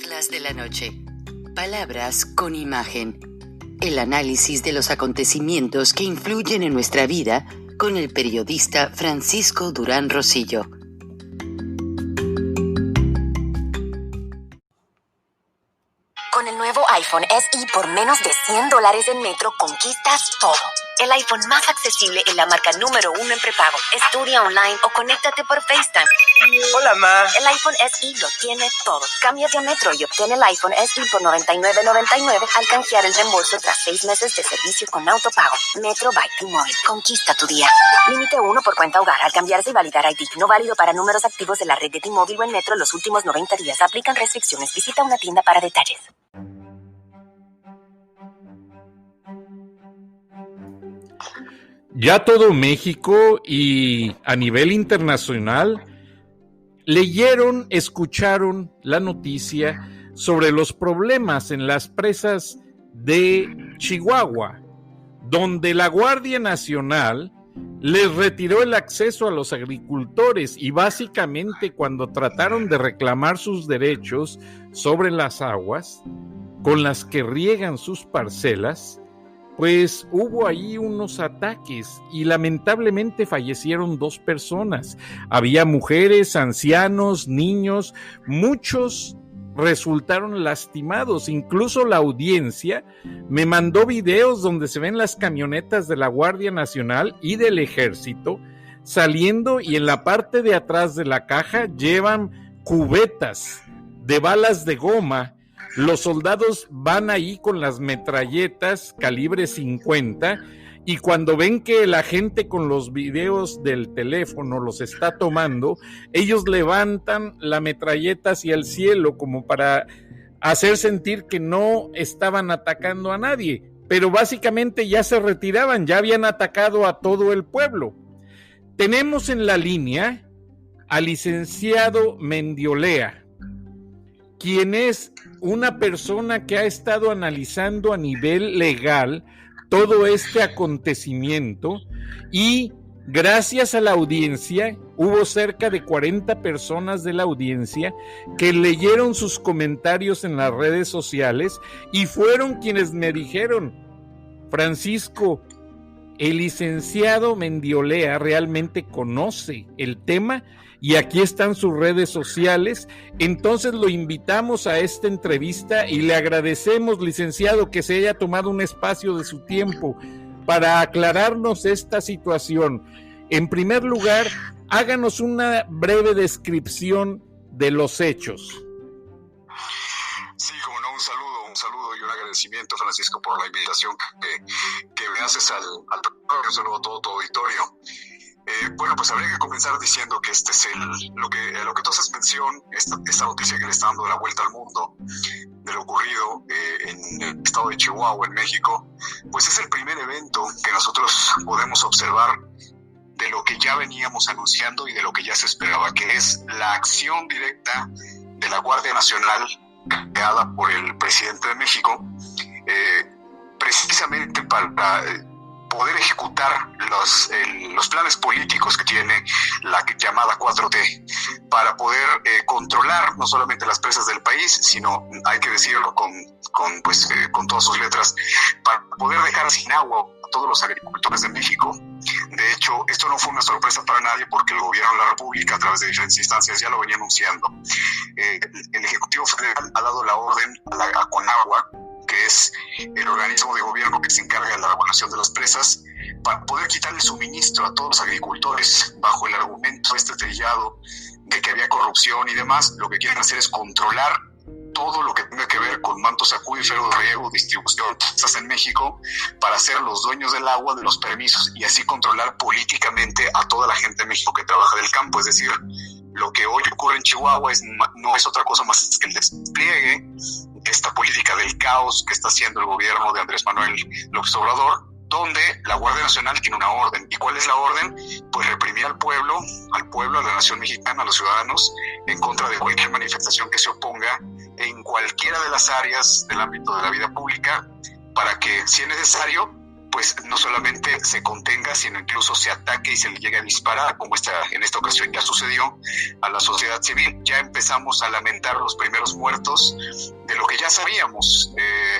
Charlas de la noche. Palabras con imagen. El análisis de los acontecimientos que influyen en nuestra vida con el periodista Francisco Durán Rosillo. Con el nuevo iPhone SE por menos de $100 en Metro conquistas todo. El iPhone más accesible en la marca número 1 en prepago. Estudia online o conéctate por FaceTime. Hola, ma. El iPhone SE lo tiene todo. Cámbiate a Metro y obtén el iPhone SE por $99.99 al canjear el reembolso tras 6 meses de servicio con autopago. Metro by T-Mobile. Conquista tu día. Límite 1 por cuenta hogar al cambiarse y validar ID. No válido para números activos de la red de T-Mobile o en Metro los últimos 90 días. Aplican restricciones. Visita una tienda para detalles. Ya todo México y a nivel internacional leyeron, escucharon la noticia sobre los problemas en las presas de Chihuahua, donde la Guardia Nacional les retiró el acceso a los agricultores y básicamente cuando trataron de reclamar sus derechos sobre las aguas con las que riegan sus parcelas, pues hubo ahí unos ataques y lamentablemente fallecieron 2 personas. Había mujeres, ancianos, niños, muchos resultaron lastimados. Incluso la audiencia me mandó videos donde se ven las camionetas de la Guardia Nacional y del Ejército saliendo y en la parte de atrás de la caja llevan cubetas de balas de goma. Los soldados van ahí con las metralletas calibre 50 y cuando ven que la gente con los videos del teléfono los está tomando, ellos levantan la metralleta hacia el cielo como para hacer sentir que no estaban atacando a nadie, pero básicamente ya se retiraban, ya habían atacado a todo el pueblo. Tenemos en la línea al licenciado Mendiolea, quien es una persona que ha estado analizando a nivel legal todo este acontecimiento y gracias a la audiencia, hubo cerca de 40 personas de la audiencia que leyeron sus comentarios en las redes sociales y fueron quienes me dijeron: Francisco, el licenciado Mendiolea realmente conoce el tema y aquí están sus redes sociales. Entonces lo invitamos a esta entrevista y le agradecemos, licenciado, que se haya tomado un espacio de su tiempo para aclararnos esta situación. En primer lugar, háganos una breve descripción de los hechos. Sí, como no, un saludo y un agradecimiento, Francisco, por la invitación que me haces al programa. Un saludo a todo tu auditorio. Bueno, pues habría que comenzar diciendo que este es lo que tú haces mención, esta noticia que le está dando la vuelta al mundo de lo ocurrido en el estado de Chihuahua, en México, pues es el primer evento que nosotros podemos observar de lo que ya veníamos anunciando y de lo que ya se esperaba, que es la acción directa de la Guardia Nacional creada por el presidente de México, precisamente para poder ejecutar los planes políticos que tiene la llamada 4T, para poder controlar no solamente las presas del país, sino, hay que decirlo con todas sus letras, para poder dejar sin agua a todos los agricultores de México. De hecho, esto no fue una sorpresa para nadie porque el gobierno de la República, a través de diferentes instancias, ya lo venía anunciando. El Ejecutivo Federal ha dado la orden a Conagua, que es el organismo de gobierno que se encarga de la regulación de las presas, para poder quitarle suministro a todos los agricultores bajo el argumento trillado de que había corrupción y demás. Lo que quieren hacer es controlar todo lo que tenga que ver con mantos acuíferos, riego, distribución, presas en México, para ser los dueños del agua, de los permisos, y así controlar políticamente a toda la gente de México que trabaja del campo. Es decir, lo que hoy ocurre en Chihuahua no es otra cosa más que el despliegue de esta política del caos que está haciendo el gobierno de Andrés Manuel López Obrador, donde la Guardia Nacional tiene una orden. ¿Y cuál es la orden? Pues reprimir al pueblo, a la nación mexicana, a los ciudadanos, en contra de cualquier manifestación que se oponga en cualquiera de las áreas del ámbito de la vida pública, para que, si es necesario, pues no solamente se contenga, sino incluso se ataque y se le llegue a disparar, como en esta ocasión ya sucedió, a la sociedad civil. Ya empezamos a lamentar los primeros muertos de lo que ya sabíamos.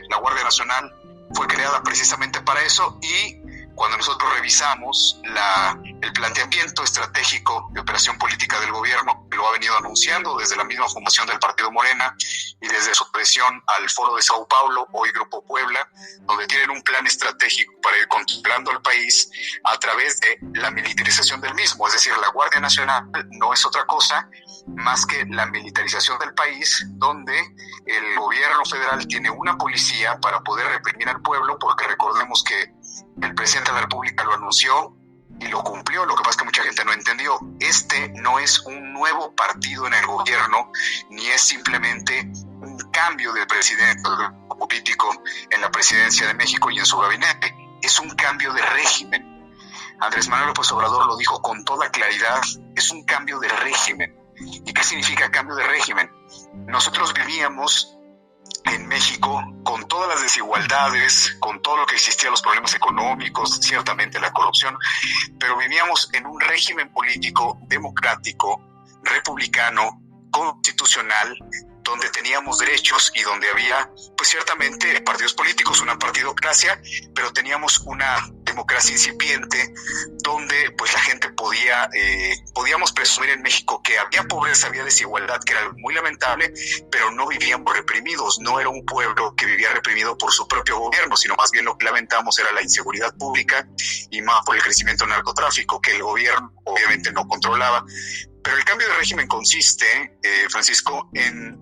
La Guardia Nacional fue creada precisamente para eso, y cuando nosotros revisamos el planteamiento estratégico de operación política del gobierno, que lo ha venido anunciando desde la misma fundación del Partido Morena y desde su presión al Foro de Sao Paulo, hoy Grupo Puebla, donde tienen un plan estratégico para ir controlando al país a través de la militarización del mismo. Es decir, la Guardia Nacional no es otra cosa más que la militarización del país, donde el gobierno federal tiene una policía para poder reprimir al pueblo, porque recordemos que el presidente de la República lo anunció y lo cumplió. Lo que pasa es que mucha gente no entendió. Este no es un nuevo partido en el gobierno, ni es simplemente un cambio de presidente político en la presidencia de México y en su gabinete. Es un cambio de régimen. Andrés Manuel López Obrador lo dijo con toda claridad. Es un cambio de régimen. ¿Y qué significa cambio de régimen? Nosotros vivíamos en México con todas las desigualdades, con todo lo que existía, los problemas económicos, ciertamente la corrupción, pero vivíamos en un régimen político democrático, republicano, constitucional, donde teníamos derechos y donde había, pues ciertamente, partidos políticos, una partidocracia, pero teníamos una democracia incipiente donde pues la gente podíamos presumir en México que había pobreza, había desigualdad, que era muy lamentable, pero no vivíamos reprimidos. No era un pueblo que vivía reprimido por su propio gobierno, sino más bien lo que lamentamos era la inseguridad pública y más por el crecimiento del narcotráfico, que el gobierno obviamente no controlaba. Pero el cambio de régimen consiste, Francisco, en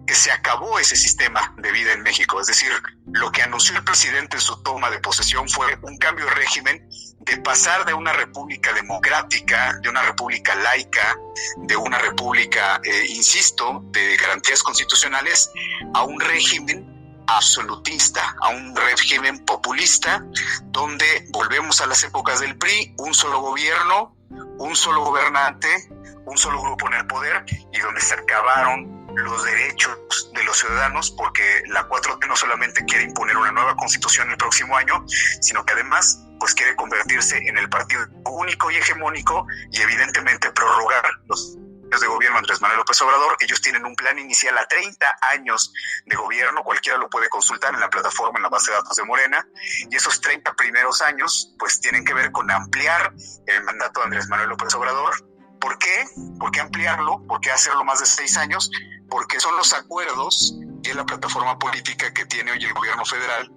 que se acabó ese sistema de vida en México. Es decir, lo que anunció el presidente en su toma de posesión fue un cambio de régimen, de pasar de una república democrática, de una república laica, de una república, insisto, de garantías constitucionales, a un régimen absolutista, a un régimen populista, donde volvemos a las épocas del PRI, un solo gobierno, un solo gobernante, un solo grupo en el poder, y donde se acabaron los derechos de los ciudadanos, porque la 4T no solamente quiere imponer una nueva constitución el próximo año, sino que además pues quiere convertirse en el partido único y hegemónico y evidentemente prorrogar los años de gobierno de Andrés Manuel López Obrador. Ellos tienen un plan inicial a 30 años de gobierno, cualquiera lo puede consultar en la plataforma, en la base de datos de Morena, y esos 30 primeros años pues tienen que ver con ampliar el mandato de Andrés Manuel López Obrador. ¿Por qué? ¿Por qué ampliarlo? ¿Por qué hacerlo más de 6 años? Porque son los acuerdos y es la plataforma política que tiene hoy el gobierno federal.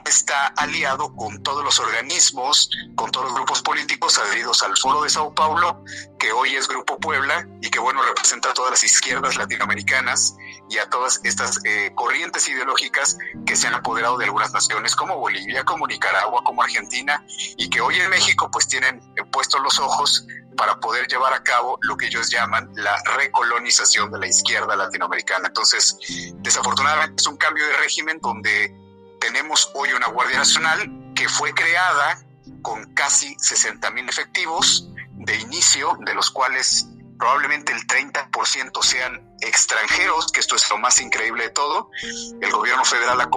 Está aliado con todos los organismos, con todos los grupos políticos adheridos al Foro de Sao Paulo, que hoy es Grupo Puebla y que, bueno, representa a todas las izquierdas latinoamericanas y a todas estas corrientes ideológicas que se han apoderado de algunas naciones como Bolivia, como Nicaragua, como Argentina, y que hoy en México pues tienen puestos los ojos para poder llevar a cabo lo que ellos llaman la recolonización de la izquierda latinoamericana. Entonces, desafortunadamente es un cambio de régimen donde tenemos hoy una Guardia Nacional que fue creada con casi 60,000 efectivos de inicio, de los cuales probablemente el 30% sean extranjeros, que esto es lo más increíble de todo. El gobierno federal ha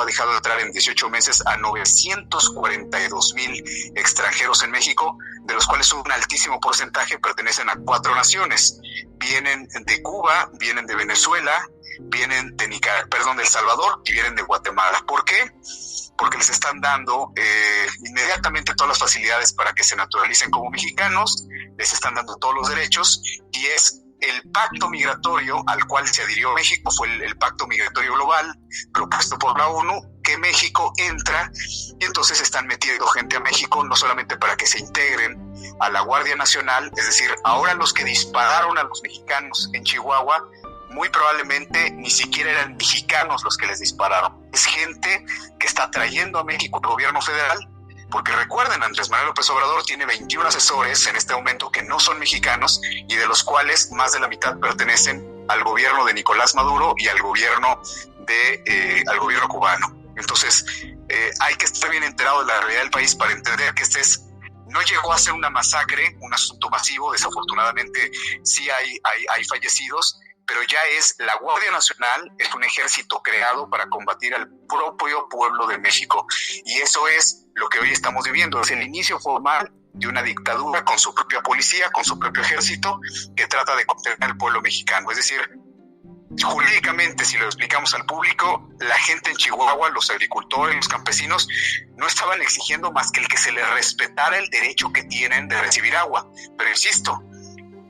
dejado de entrar en 18 meses a 942,000 extranjeros en México, de los cuales un altísimo porcentaje pertenecen a 4 naciones. Vienen de Cuba, vienen de Venezuela, vienen de El Salvador y vienen de Guatemala. ¿Por qué? Porque les están dando inmediatamente todas las facilidades para que se naturalicen como mexicanos, les están dando todos los derechos, y es el pacto migratorio al cual se adhirió México, fue el pacto migratorio global propuesto por la ONU, que México entra, y entonces están metiendo gente a México no solamente para que se integren a la Guardia Nacional, es decir, ahora los que dispararon a los mexicanos en Chihuahua muy probablemente ni siquiera eran mexicanos los que les dispararon. Es gente que está trayendo a México el gobierno federal, porque recuerden, Andrés Manuel López Obrador tiene 21 asesores en este momento que no son mexicanos, y de los cuales más de la mitad pertenecen al gobierno de Nicolás Maduro y al gobierno cubano. Entonces, hay que estar bien enterado de la realidad del país para entender que no llegó a ser una masacre, un asunto masivo. Desafortunadamente sí hay fallecidos, pero ya es la Guardia Nacional, es un ejército creado para combatir al propio pueblo de México. Y eso es lo que hoy estamos viviendo, es el inicio formal de una dictadura con su propia policía, con su propio ejército, que trata de contener al pueblo mexicano. Es decir, jurídicamente, si lo explicamos al público, la gente en Chihuahua, los agricultores, los campesinos, no estaban exigiendo más que el que se les respetara el derecho que tienen de recibir agua. Pero insisto,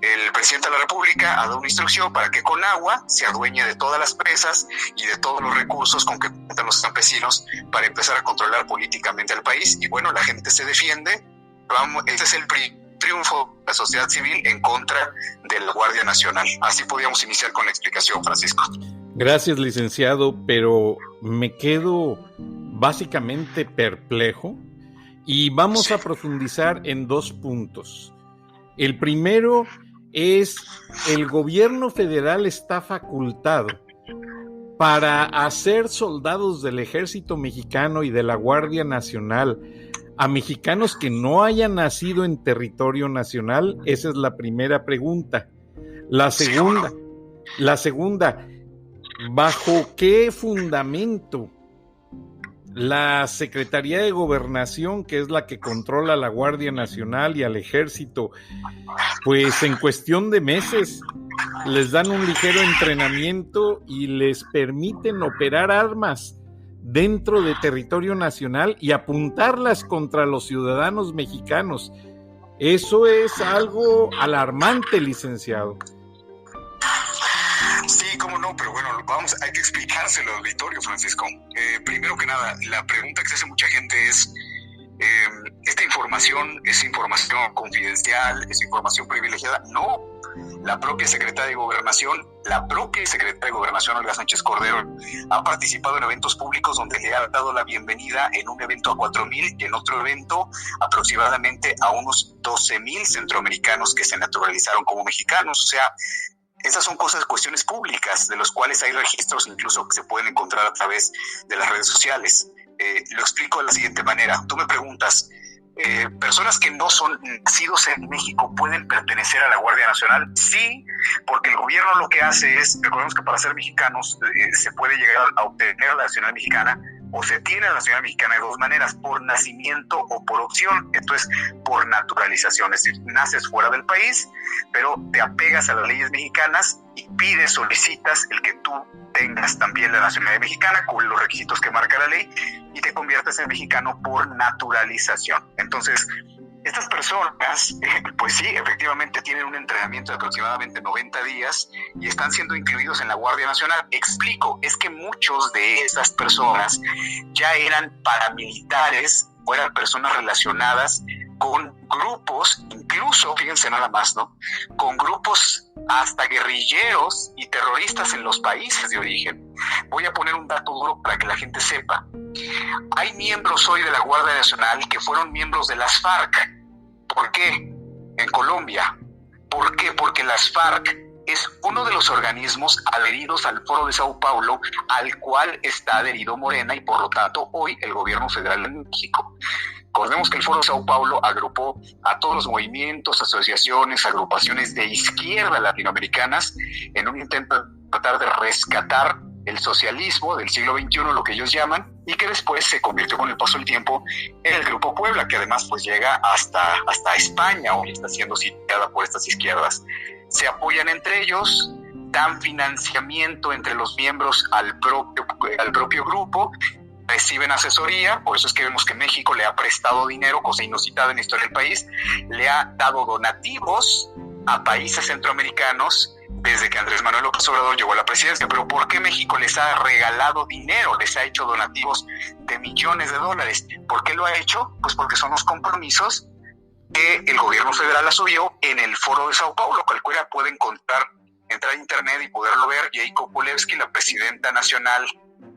el presidente de la República ha dado una instrucción para que con agua se adueñe de todas las presas y de todos los recursos con que cuentan los campesinos para empezar a controlar políticamente al país. Y bueno, la gente se defiende. Este es el triunfo de la sociedad civil en contra de la Guardia Nacional. Así podríamos iniciar con la explicación, Francisco. Gracias, licenciado, pero me quedo básicamente perplejo y vamos a profundizar en 2 puntos. El primero es: el gobierno federal está facultado para hacer soldados del ejército mexicano y de la Guardia Nacional a mexicanos que no hayan nacido en territorio nacional. Esa es la primera pregunta. La segunda, ¿bajo qué fundamento la Secretaría de Gobernación, que es la que controla a la Guardia Nacional y al Ejército, pues en cuestión de meses les dan un ligero entrenamiento y les permiten operar armas dentro de territorio nacional y apuntarlas contra los ciudadanos mexicanos? Eso es algo alarmante, licenciado. Sí, cómo no, pero bueno, hay que explicárselo al auditorio, Francisco. Primero que nada, la pregunta que se hace mucha gente es, ¿esta información es información confidencial, es información privilegiada? No. La propia secretaria de Gobernación, Olga Sánchez Cordero, ha participado en eventos públicos donde le ha dado la bienvenida en un evento a 4,000 y en otro evento aproximadamente a unos 12,000 centroamericanos que se naturalizaron como mexicanos. O sea, esas son cuestiones públicas, de los cuales hay registros incluso que se pueden encontrar a través de las redes sociales. Lo explico de la siguiente manera. Tú me preguntas, ¿personas que no son nacidos en México pueden pertenecer a la Guardia Nacional? Sí, porque el gobierno lo que hace es, recordemos que para ser mexicanos se puede llegar a obtener la nacionalidad mexicana, o se tiene la nacionalidad mexicana de 2 maneras: por nacimiento o por opción. Esto es por naturalización, es decir, naces fuera del país, pero te apegas a las leyes mexicanas y solicitas el que tú tengas también la nacionalidad mexicana con los requisitos que marca la ley y te conviertes en mexicano por naturalización. Entonces, estas personas, pues sí, efectivamente tienen un entrenamiento de aproximadamente 90 días y están siendo incluidos en la Guardia Nacional. Explico, es que muchos de esas personas ya eran paramilitares o eran personas relacionadas con grupos, incluso, fíjense nada más, ¿no?, con grupos hasta guerrilleros y terroristas en los países de origen. Voy a poner un dato duro para que la gente sepa. Hay miembros hoy de la Guardia Nacional que fueron miembros de las FARC. ¿Por qué? En Colombia. ¿Por qué? Porque las FARC es uno de los organismos adheridos al Foro de Sao Paulo, al cual está adherido Morena y por lo tanto hoy el gobierno federal de México. Recordemos que el Foro de Sao Paulo agrupó a todos los movimientos, asociaciones, agrupaciones de izquierda latinoamericanas en un intento de tratar de rescatar el socialismo del siglo XXI, lo que ellos llaman, y que después se convirtió con el paso del tiempo en el Grupo Puebla, que además pues llega hasta España, hoy está siendo sitiada por estas izquierdas. Se apoyan entre ellos, dan financiamiento entre los miembros al propio grupo, reciben asesoría, por eso es que vemos que México le ha prestado dinero, cosa inusitada en la historia del país, le ha dado donativos a países centroamericanos desde que Andrés Manuel López Obrador llegó a la presidencia. Pero ¿por qué México les ha regalado dinero, les ha hecho donativos de millones de dólares? ¿Por qué lo ha hecho? Pues porque son los compromisos que el gobierno federal asumió en el Foro de Sao Paulo. Cualquiera puede entrar a internet y poderlo ver. Jacob Polewski, la presidenta nacional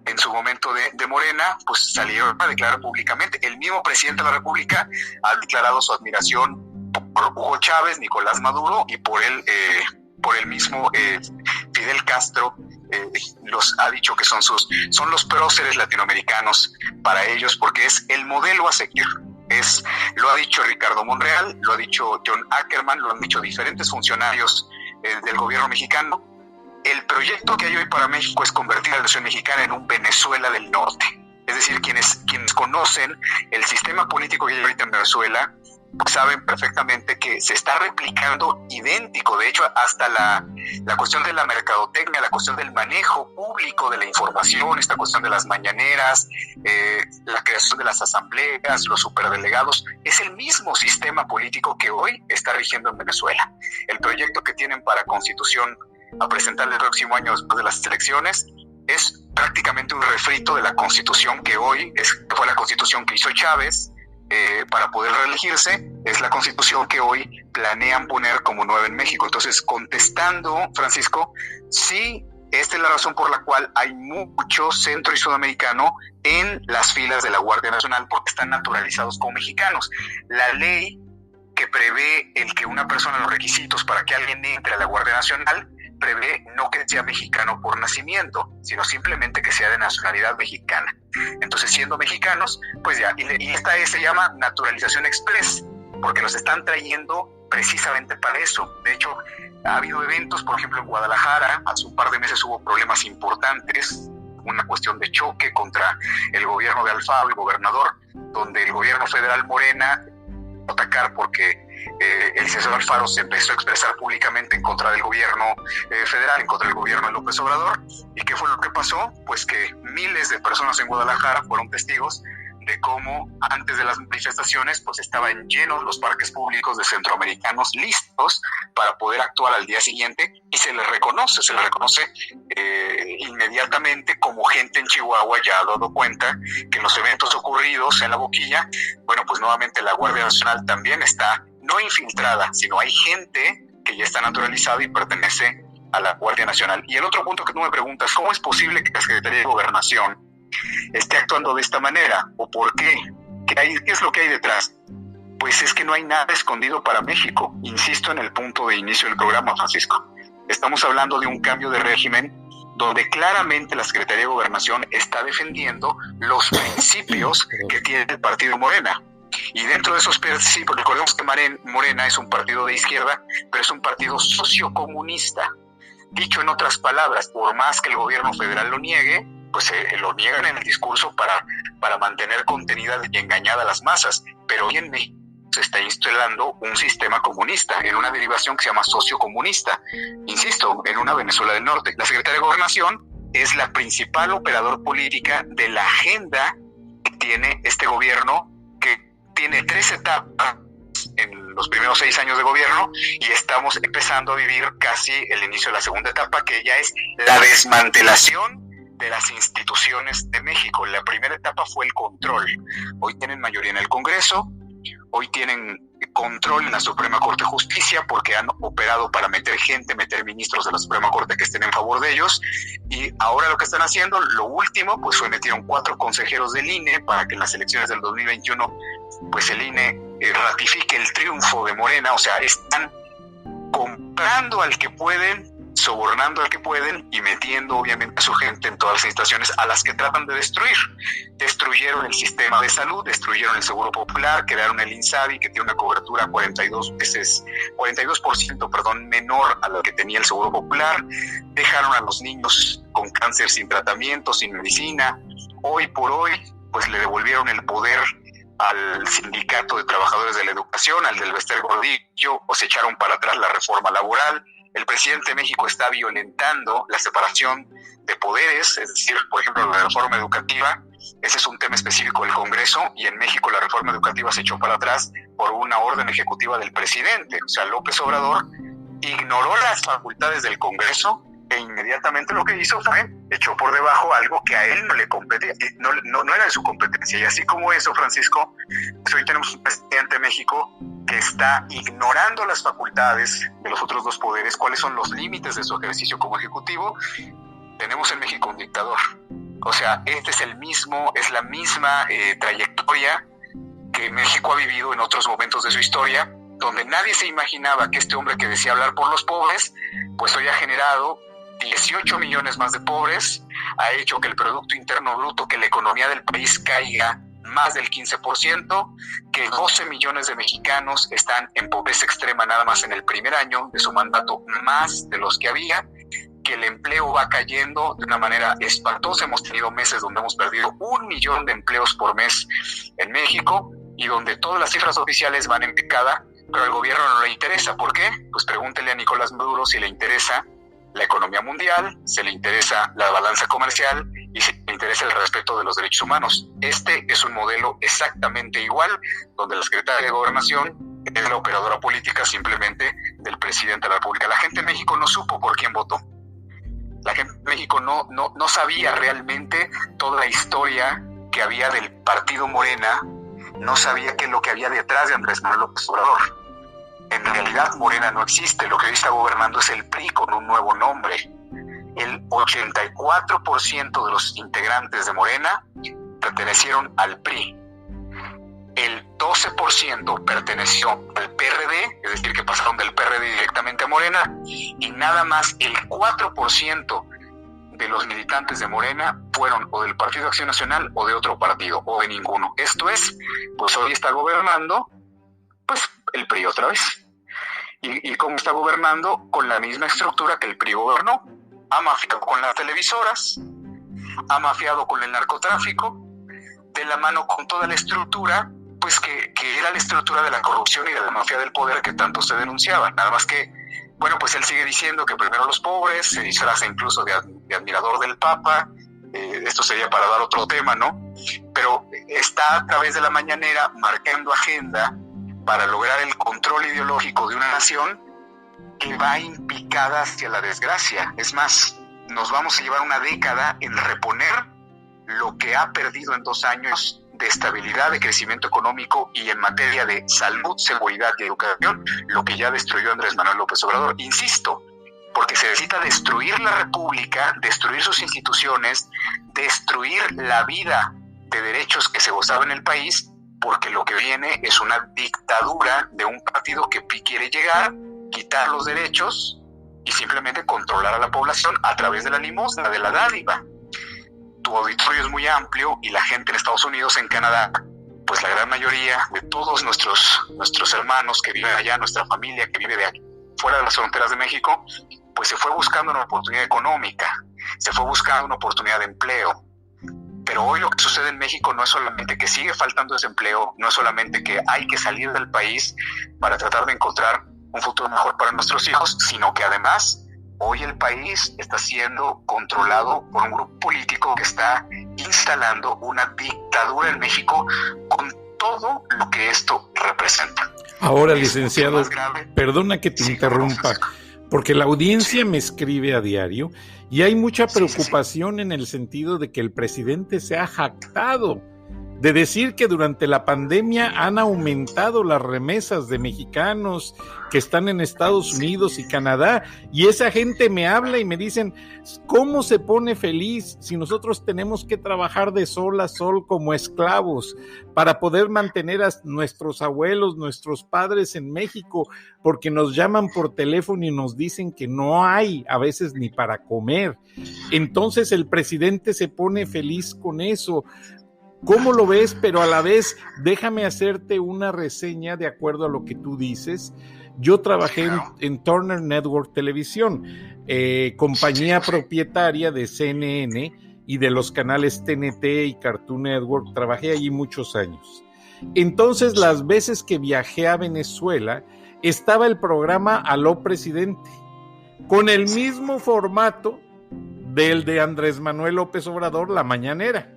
en su momento de Morena, pues salieron a declarar públicamente. El mismo presidente de la República ha declarado su admiración por Hugo Chávez, Nicolás Maduro y por el mismo Fidel Castro. Los ha dicho que son los próceres latinoamericanos para ellos, porque es el modelo a seguir. Lo ha dicho Ricardo Monreal, lo ha dicho John Ackerman, lo han dicho diferentes funcionarios del gobierno mexicano. El proyecto que hay hoy para México es convertir a la nación mexicana en un Venezuela del Norte. Es decir, quienes conocen el sistema político que hay ahorita en Venezuela, pues saben perfectamente que se está replicando idéntico. De hecho, hasta la cuestión de la mercadotecnia, la cuestión del manejo público de la información, esta cuestión de las mañaneras, la creación de las asambleas, los superdelegados, es el mismo sistema político que hoy está rigiendo en Venezuela. El proyecto que tienen para Constitución a presentar el próximo año después de las elecciones es prácticamente un refrito de la Constitución que hoy fue la Constitución que hizo Chávez para poder reelegirse. Es la Constitución que hoy planean poner como nueva en México. Entonces, contestando, Francisco, sí, esta es la razón por la cual hay mucho centro y sudamericano en las filas de la Guardia Nacional, porque están naturalizados como mexicanos. La ley que prevé el que una persona, los requisitos para que alguien entre a la Guardia Nacional, prevé no que sea mexicano por nacimiento, sino simplemente que sea de nacionalidad mexicana. Entonces, siendo mexicanos, pues ya, y esta se llama naturalización express, porque los están trayendo precisamente para eso. De hecho, ha habido eventos, por ejemplo, en Guadalajara, hace un par de meses hubo problemas importantes, una cuestión de choque contra el gobierno de Alfaro, el gobernador, donde el gobierno federal Morena atacar porque el licenciado Alfaro se empezó a expresar públicamente en contra del gobierno federal, en contra del gobierno de López Obrador. ¿Y qué fue lo que pasó? Pues que miles de personas en Guadalajara fueron testigos de cómo antes de las manifestaciones pues estaban llenos los parques públicos de centroamericanos listos para poder actuar al día siguiente, y se les reconoce inmediatamente como gente en Chihuahua ya ha dado cuenta que en los eventos ocurridos en La Boquilla, bueno, pues nuevamente la Guardia Nacional también está no infiltrada, sino hay gente que ya está naturalizada y pertenece a la Guardia Nacional. Y el otro punto que tú me preguntas, ¿cómo es posible que la Secretaría de Gobernación esté actuando de esta manera? ¿O por qué? ¿Qué es lo que hay detrás? Pues es que no hay nada escondido para México. Insisto en el punto de inicio del programa, Francisco. Estamos hablando de un cambio de régimen donde claramente la Secretaría de Gobernación está defendiendo los principios que tiene el partido Morena. Y dentro de esos principios, recordemos que Morena es un partido de izquierda, pero es un partido sociocomunista. Dicho en otras palabras, por más que el gobierno federal lo niegue, pues lo niegan en el discurso para mantener contenida y engañada a las masas. Pero hoy en México se está instalando un sistema comunista, en una derivación que se llama sociocomunista. Insisto, en una Venezuela del Norte. La Secretaría de Gobernación es la principal operador política de la agenda que tiene este gobierno, que tiene 3 etapas en los primeros 6 años de gobierno, y estamos empezando a vivir casi el inicio de la segunda etapa, que ya es la desmantelación de las instituciones de México. La primera etapa fue el control. Hoy tienen mayoría en el Congreso, hoy tienen control en la Suprema Corte de Justicia porque han operado para meter ministros de la Suprema Corte que estén en favor de ellos, y ahora lo que están haciendo, lo último, pues fue metieron 4 consejeros del INE para que en las elecciones del 2021 pues el INE ratifique el triunfo de Morena. O sea, están comprando al que pueden, sobornando al que pueden y metiendo obviamente a su gente en todas las instituciones a las que tratan de destruir. Destruyeron el sistema de salud, destruyeron el Seguro Popular, crearon el INSABI, que tiene una cobertura 42% menor a la que tenía el Seguro Popular. Dejaron a los niños con cáncer sin tratamiento, sin medicina. Hoy por hoy pues le devolvieron el poder al Sindicato de Trabajadores de la Educación, al del Bester Gordillo, o se echaron para atrás la reforma laboral. El presidente de México está violentando la separación de poderes, es decir, por ejemplo, la reforma educativa. Ese es un tema específico del Congreso, y en México la reforma educativa se echó para atrás por una orden ejecutiva del presidente. O sea, López Obrador ignoró las facultades del Congreso e inmediatamente lo que hizo fue echó por debajo algo que a él no le competía, no era de su competencia. Y así como eso, Francisco, pues hoy tenemos un presidente de México que está ignorando las facultades de los otros 2 poderes, cuáles son los límites de su ejercicio como ejecutivo. Tenemos en México un dictador. O sea, es la misma trayectoria que México ha vivido en otros momentos de su historia, donde nadie se imaginaba que este hombre que decía hablar por los pobres, pues hoy ha generado 18 millones más de pobres, ha hecho que el Producto Interno Bruto, que la economía del país caiga más del 15%, que 12 millones de mexicanos están en pobreza extrema nada más en el primer año de su mandato, más de los que había, que el empleo va cayendo de una manera espantosa. Hemos tenido meses donde hemos perdido 1 millón de empleos por mes en México y donde todas las cifras oficiales van en picada, pero al gobierno no le interesa. ¿Por qué? Pues pregúntele a Nicolás Maduro si le interesa la economía mundial, si le interesa la balanza comercial y si le interesa el respeto de los derechos humanos. Este es un modelo exactamente igual, donde la Secretaría de Gobernación es la operadora política simplemente del presidente de la República. La gente de México no supo por quién votó. La gente de México no sabía realmente toda la historia que había del partido Morena, no sabía qué es lo que había detrás de Andrés Manuel López Obrador. En realidad Morena no existe, lo que hoy está gobernando es el PRI con un nuevo nombre. El 84% de los integrantes de Morena pertenecieron al PRI. El 12% perteneció al PRD, es decir, que pasaron del PRD directamente a Morena, y nada más el 4% de los militantes de Morena fueron o del Partido Acción Nacional o de otro partido, o de ninguno. Esto es, pues hoy está gobernando, pues el PRI otra vez. ¿Y cómo está gobernando? Con la misma estructura que el PRI gobernó. Ha mafiado con las televisoras, ha mafiado con el narcotráfico, de la mano con toda la estructura, pues que era la estructura de la corrupción y de la mafia del poder que tanto se denunciaba. Nada más que, bueno, pues él sigue diciendo que primero los pobres, se disfraza incluso de admirador del Papa. Esto sería para dar otro tema, ¿no? Pero está a través de la mañanera marcando agenda para lograr el control ideológico de una nación que va impicada hacia la desgracia. Es más, nos vamos a llevar una década en reponer lo que ha perdido en 2 años de estabilidad, de crecimiento económico y en materia de salud, seguridad y educación, lo que ya destruyó Andrés Manuel López Obrador. Insisto, porque se necesita destruir la República, destruir sus instituciones, destruir la vida de derechos que se gozaban en el país, porque lo que viene es una dictadura de un partido que quiere llegar, quitar los derechos y simplemente controlar a la población a través de la limosna, de la dádiva. Tu auditorio es muy amplio y la gente en Estados Unidos, en Canadá, pues la gran mayoría de todos nuestros hermanos que viven allá, nuestra familia que vive de aquí, fuera de las fronteras de México, pues se fue buscando una oportunidad económica, se fue buscando una oportunidad de empleo. Pero hoy lo que sucede en México no es solamente que sigue faltando desempleo, no es solamente que hay que salir del país para tratar de encontrar un futuro mejor para nuestros hijos, sino que además hoy el país está siendo controlado por un grupo político que está instalando una dictadura en México con todo lo que esto representa. Ahora, licenciado, perdona que te interrumpa, porque la audiencia me escribe a diario y hay mucha preocupación en el sentido de que el presidente se ha jactado de decir que durante la pandemia han aumentado las remesas de mexicanos que están en Estados Unidos y Canadá, y esa gente me habla y me dicen, ¿cómo se pone feliz si nosotros tenemos que trabajar de sol a sol como esclavos para poder mantener a nuestros abuelos, nuestros padres en México, porque nos llaman por teléfono y nos dicen que no hay a veces ni para comer? Entonces el presidente se pone feliz con eso. ¿Cómo lo ves? Pero a la vez, déjame hacerte una reseña de acuerdo a lo que tú dices. Yo trabajé en Turner Network Televisión, compañía propietaria de CNN y de los canales TNT y Cartoon Network. Trabajé allí muchos años. Entonces, las veces que viajé a Venezuela, estaba el programa Aló Presidente, con el mismo formato del de Andrés Manuel López Obrador, La Mañanera.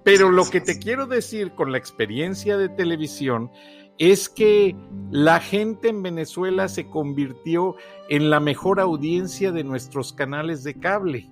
Pero lo que te quiero decir con la experiencia de televisión es que la gente en Venezuela se convirtió en la mejor audiencia de nuestros canales de cable.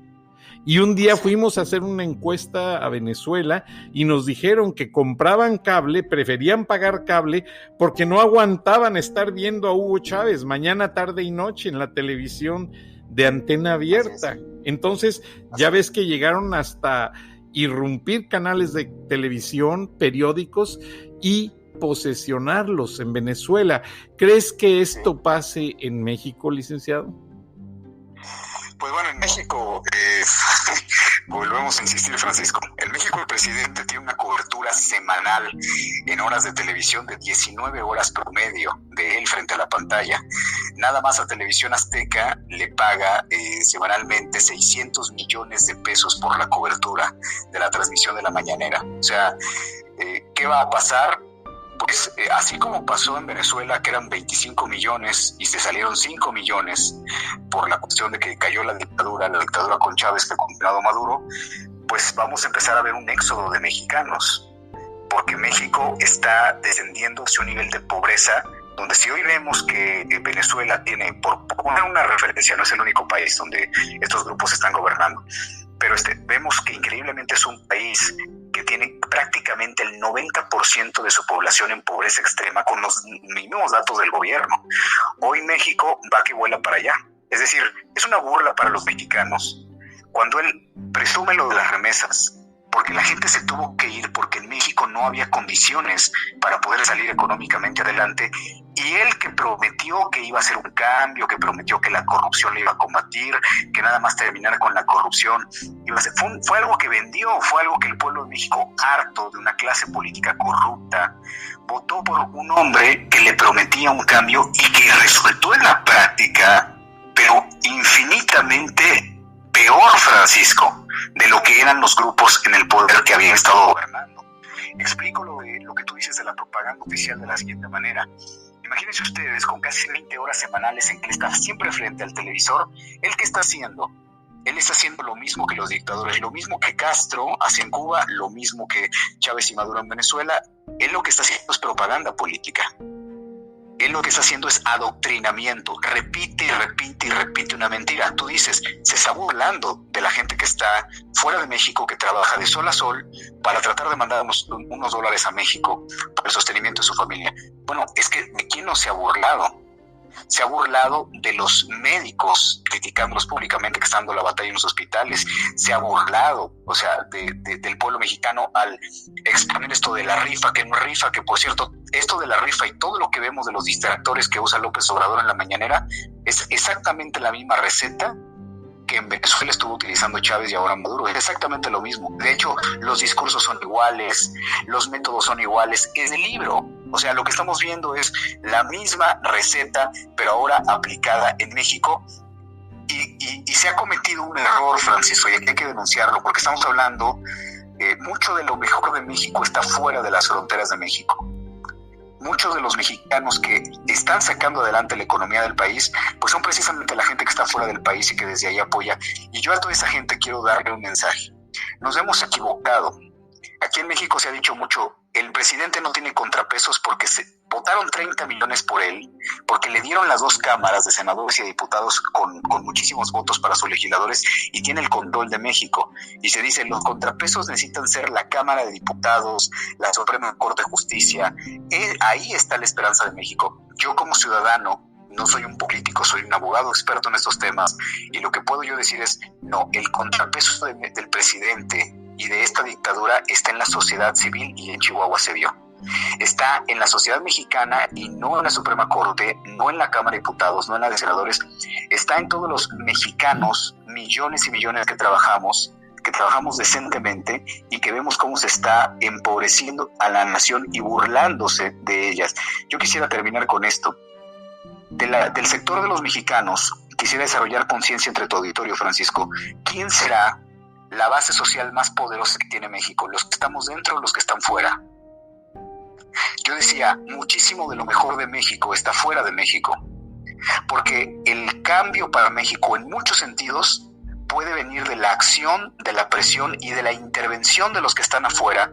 Y un día fuimos a hacer una encuesta a Venezuela y nos dijeron que compraban cable, preferían pagar cable porque no aguantaban estar viendo a Hugo Chávez mañana, tarde y noche en la televisión de antena abierta. Entonces ya ves que llegaron hasta irrumpir canales de televisión, periódicos y posesionarlos en Venezuela. ¿Crees que esto pase en México, licenciado? Pues bueno, en México Volvemos a insistir, Francisco. En México el presidente tiene una cobertura semanal en horas de televisión de 19 horas promedio de él frente a la pantalla. Nada más a Televisión Azteca le paga semanalmente 600 millones de pesos por la cobertura de la transmisión de la mañanera. O sea, ¿qué va a pasar? Pues así como pasó en Venezuela, que eran 25 millones y se salieron 5 millones por la cuestión de que cayó la dictadura con Chávez, que ha continuado Maduro, pues vamos a empezar a ver un éxodo de mexicanos, porque México está descendiendo hacia un nivel de pobreza donde si hoy vemos que Venezuela tiene, por poner una referencia, no es el único país donde estos grupos están gobernando, pero vemos que increíblemente es un país que tiene prácticamente el 90% de su población en pobreza extrema, con los mismos datos del gobierno. Hoy México va que vuela para allá. Es decir, es una burla para los mexicanos cuando él presume lo de las remesas, porque la gente se tuvo que ir porque en México no había condiciones para poder salir económicamente adelante, y él que prometió que iba a hacer un cambio, que prometió que la corrupción le iba a combatir, que nada más terminar con la corrupción iba a ser, fue algo que vendió, fue algo que el pueblo de México, harto de una clase política corrupta, votó por un hombre que le prometía un cambio y que resultó en la práctica, pero infinitamente peor, Francisco, de lo que eran los grupos en el poder que habían estado gobernando. Explico lo que tú dices de la propaganda oficial de la siguiente manera. Imagínense ustedes, con casi 20 horas semanales en que él está siempre frente al televisor, ¿él qué está haciendo? Él está haciendo lo mismo que los dictadores, lo mismo que Castro hace en Cuba, lo mismo que Chávez y Maduro en Venezuela. Él lo que está haciendo es propaganda política. Él lo que está haciendo es adoctrinamiento, repite y repite y repite una mentira. Tú dices, se está burlando de la gente que está fuera de México, que trabaja de sol a sol para tratar de mandar unos dólares a México para el sostenimiento de su familia. Bueno, es que ¿de quién no se ha burlado? Se ha burlado de los médicos, criticándolos públicamente que están dando la batalla en los hospitales. Se ha burlado, o sea, del pueblo mexicano al exponer esto de la rifa, que no es rifa, que por cierto, esto de la rifa y todo lo que vemos de los distractores que usa López Obrador en la mañanera es exactamente la misma receta que en Venezuela estuvo utilizando Chávez y ahora Maduro. Es exactamente lo mismo. De hecho, los discursos son iguales, los métodos son iguales, es del libro. O sea, lo que estamos viendo es la misma receta, pero ahora aplicada en México. Y se ha cometido un error, Francisco, y hay que denunciarlo, porque estamos hablando, mucho de lo mejor de México está fuera de las fronteras de México. Muchos de los mexicanos que están sacando adelante la economía del país, pues son precisamente la gente que está fuera del país y que desde ahí apoya. Y yo a toda esa gente quiero darle un mensaje. Nos hemos equivocado. Aquí en México se ha dicho mucho, el presidente no tiene contrapesos porque votaron 30 millones por él, porque le dieron las 2 cámaras de senadores y de diputados con muchísimos votos para sus legisladores y tiene el control de México. Y se dice, los contrapesos necesitan ser la Cámara de Diputados, la Suprema Corte de Justicia. Ahí está la esperanza de México. Yo como ciudadano, no soy un político, soy un abogado experto en estos temas, y lo que puedo yo decir es, no, el contrapeso del presidente y de esta dictadura está en la sociedad civil, y en Chihuahua se vio. Está en la sociedad mexicana y no en la Suprema Corte, no en la Cámara de Diputados, no en la de Senadores. Está en todos los mexicanos, millones y millones que trabajamos decentemente y que vemos cómo se está empobreciendo a la nación y burlándose de ellas. Yo quisiera terminar con esto. Del sector de los mexicanos, quisiera desarrollar conciencia entre tu auditorio, Francisco. ¿Quién será la base social más poderosa que tiene México? ¿Los que estamos dentro o los que están fuera? Yo decía, muchísimo de lo mejor de México está fuera de México, porque el cambio para México en muchos sentidos puede venir de la acción, de la presión y de la intervención de los que están afuera,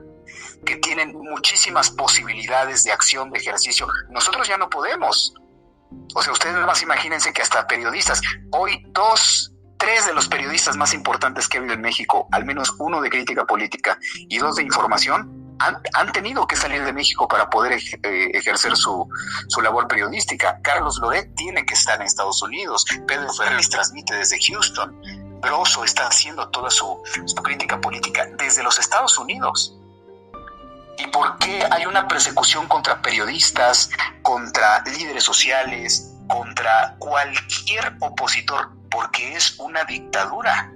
que tienen muchísimas posibilidades de acción, de ejercicio. Nosotros ya no podemos. O sea, ustedes nada más imagínense que hasta periodistas, hoy 3 de los periodistas más importantes que ha habido en México, al menos uno de crítica política y 2 de información, han tenido que salir de México para poder ejercer su labor periodística. Carlos Loret tiene que estar en Estados Unidos, Pedro Ferriz transmite desde Houston, Broso está haciendo toda su crítica política desde los Estados Unidos. ¿Y por qué hay una persecución contra periodistas, contra líderes sociales, contra cualquier opositor? Porque es una dictadura.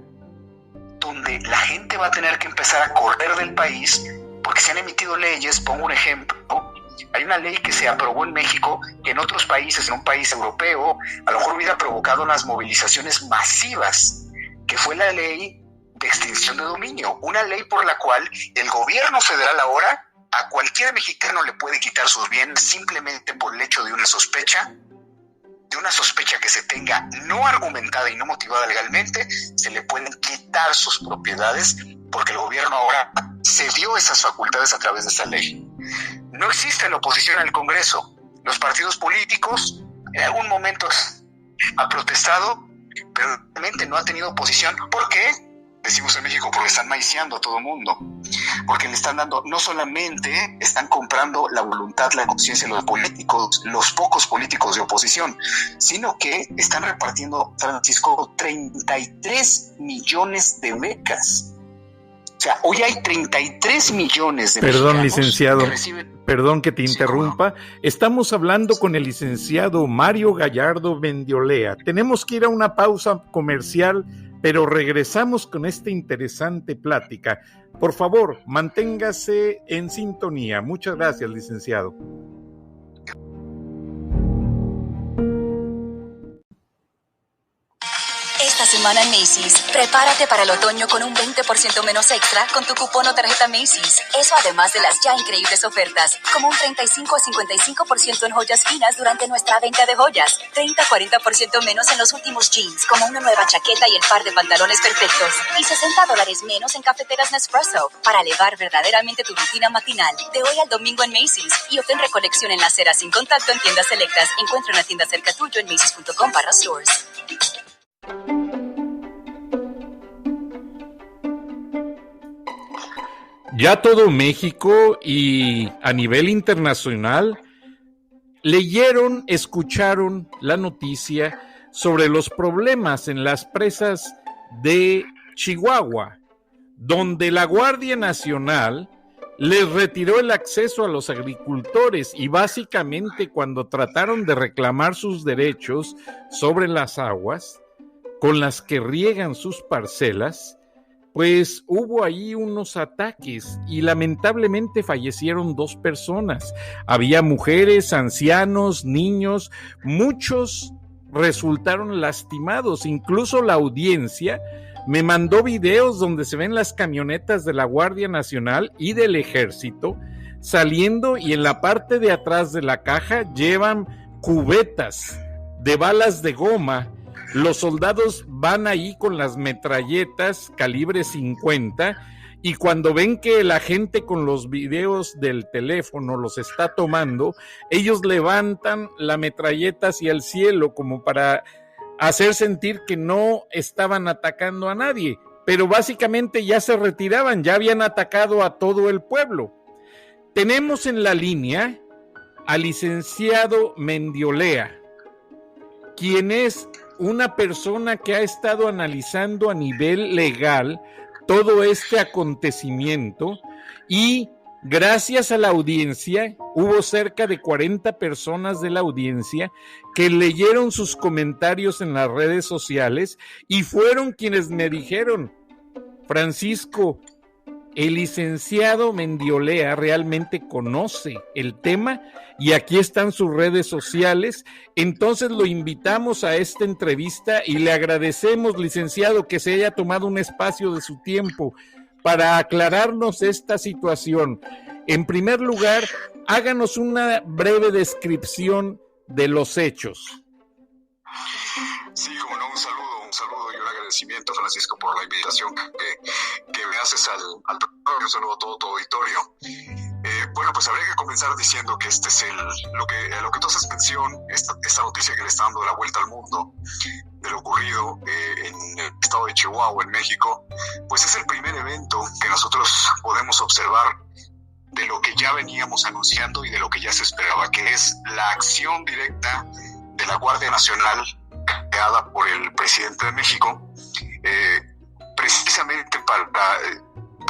donde la gente va a tener que empezar a correr del país porque se han emitido leyes. Pongo un ejemplo. Hay una ley que se aprobó en México que en otros países, en un país europeo, a lo mejor hubiera provocado unas movilizaciones masivas, que fue la ley de extinción de dominio. Una ley por la cual el gobierno federal ahora a cualquier mexicano le puede quitar sus bienes simplemente por el hecho de una sospecha que se tenga no argumentada y no motivada legalmente. Se le pueden quitar sus propiedades porque el gobierno ahora cedió esas facultades a través de esa ley. No existe la oposición al Congreso. Los partidos políticos en algún momento han protestado, pero realmente no ha tenido oposición. ¿Por qué? Decimos en México, porque están maiciando a todo el mundo, porque le están dando, no solamente están comprando la voluntad, la conciencia de los políticos, los pocos políticos de oposición, sino que están repartiendo, Francisco, 33 millones de becas. O sea, hoy hay 33 millones de Perdón, mexicanos licenciado, que reciben... perdón que te interrumpa. Estamos hablando con el licenciado Mario Gallardo Mendiolea. Tenemos que ir a una pausa comercial, pero regresamos con esta interesante plática. Por favor, manténgase en sintonía. Muchas gracias, licenciado. Esta semana en Macy's, prepárate para el otoño con un 20% menos extra con tu cupón o tarjeta Macy's. Eso además de las ya increíbles ofertas, como un 35 a 55% en joyas finas durante nuestra venta de joyas, 30-40% menos en los últimos jeans, como una nueva chaqueta y el par de pantalones perfectos, y $60 menos en cafeteras Nespresso, para elevar verdaderamente tu rutina matinal. De hoy al domingo en Macy's, y obtén recolección en la acera sin contacto en tiendas selectas. Encuentra una tienda cerca tuyo en macys.com/stores. Ya todo México y a nivel internacional leyeron, escucharon la noticia sobre los problemas en las presas de Chihuahua, donde la Guardia Nacional les retiró el acceso a los agricultores y básicamente cuando trataron de reclamar sus derechos sobre las aguas con las que riegan sus parcelas, pues hubo ahí unos ataques y lamentablemente fallecieron 2 personas. Había mujeres, ancianos, niños, muchos resultaron lastimados. Incluso la audiencia me mandó videos donde se ven las camionetas de la Guardia Nacional y del Ejército saliendo y en la parte de atrás de la caja llevan cubetas de balas de goma. Los soldados van ahí con las metralletas calibre 50 y cuando ven que la gente con los videos del teléfono los está tomando, ellos levantan la metralleta hacia el cielo como para hacer sentir que no estaban atacando a nadie, pero básicamente ya se retiraban, ya habían atacado a todo el pueblo. Tenemos en la línea al licenciado Mendiolea, quien es una persona que ha estado analizando a nivel legal todo este acontecimiento y gracias a la audiencia, hubo cerca de 40 personas de la audiencia que leyeron sus comentarios en las redes sociales y fueron quienes me dijeron: Francisco, el licenciado Mendiolea realmente conoce el tema y aquí están sus redes sociales. Entonces lo invitamos a esta entrevista y le agradecemos, licenciado, que se haya tomado un espacio de su tiempo para aclararnos esta situación. En primer lugar, háganos una breve descripción de los hechos. Sí, como no, un saludo y un agradecimiento, Francisco, por la invitación que me haces al programa. Un saludo a todo tu auditorio. Bueno, pues habría que comenzar diciendo que este es lo que tú haces mención, esta noticia que le está dando la vuelta al mundo de lo ocurrido en el estado de Chihuahua, en México, pues es el primer evento que nosotros podemos observar de lo que ya veníamos anunciando y de lo que ya se esperaba, que es la acción directa de la Guardia Nacional creada por el presidente de México, precisamente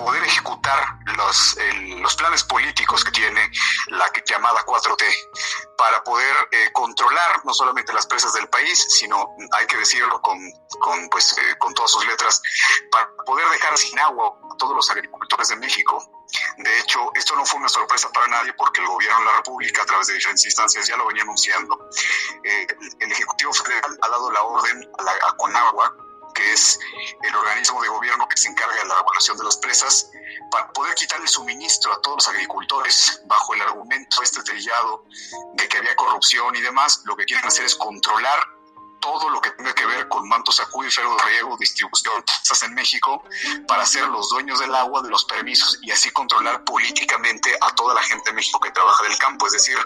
poder ejecutar los planes políticos que tiene la llamada 4T para poder controlar no solamente las presas del país, sino, hay que decirlo con todas sus letras, para poder dejar sin agua a todos los agricultores de México. De hecho, esto no fue una sorpresa para nadie porque el gobierno de la República, a través de diferentes instancias, ya lo venía anunciando. El Ejecutivo Federal ha dado la orden a Conagua, que es el organismo de gobierno que se encarga de la regulación de las presas, para poder quitarle suministro a todos los agricultores bajo el argumento trillado de que había corrupción y demás. Lo que quieren hacer es controlar todo lo que tenga que ver con mantos acuíferos, riego, distribución, presas en México, para ser los dueños del agua, de los permisos, y así controlar políticamente a toda la gente de México que trabaja del campo. Es decir,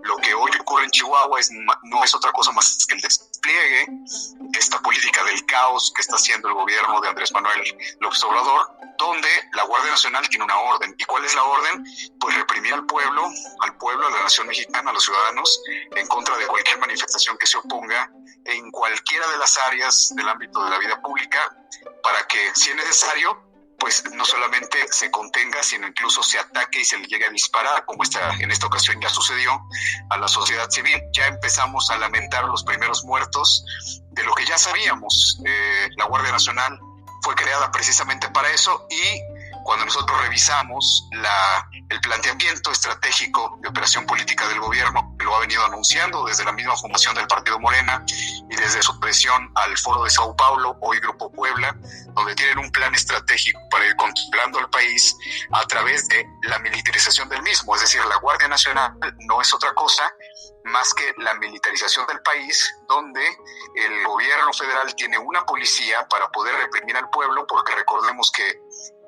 lo que hoy ocurre en Chihuahua no es otra cosa más que el despliegue de esta política del caos que está haciendo el gobierno de Andrés Manuel López Obrador, donde la Guardia Nacional tiene una orden. ¿Y cuál es la orden? Pues reprimir al pueblo, a la nación mexicana, a los ciudadanos, en contra de cualquier manifestación que se oponga en cualquiera de las áreas del ámbito de la vida pública, para que, si es necesario, pues no solamente se contenga, sino incluso se ataque y se le llegue a disparar, como en esta ocasión ya sucedió, a la sociedad civil. Ya empezamos a lamentar los primeros muertos de lo que ya sabíamos. La Guardia Nacional fue creada precisamente para eso, y cuando nosotros revisamos el planteamiento estratégico de operación política del gobierno, que lo ha venido anunciando desde la misma fundación del Partido Morena y desde su presión al Foro de Sao Paulo, hoy Grupo Puebla, donde tienen un plan estratégico para ir controlando al país a través de la militarización del mismo. Es decir, la Guardia Nacional no es otra cosa más que la militarización del país, donde el gobierno federal tiene una policía para poder reprimir al pueblo, porque recordemos que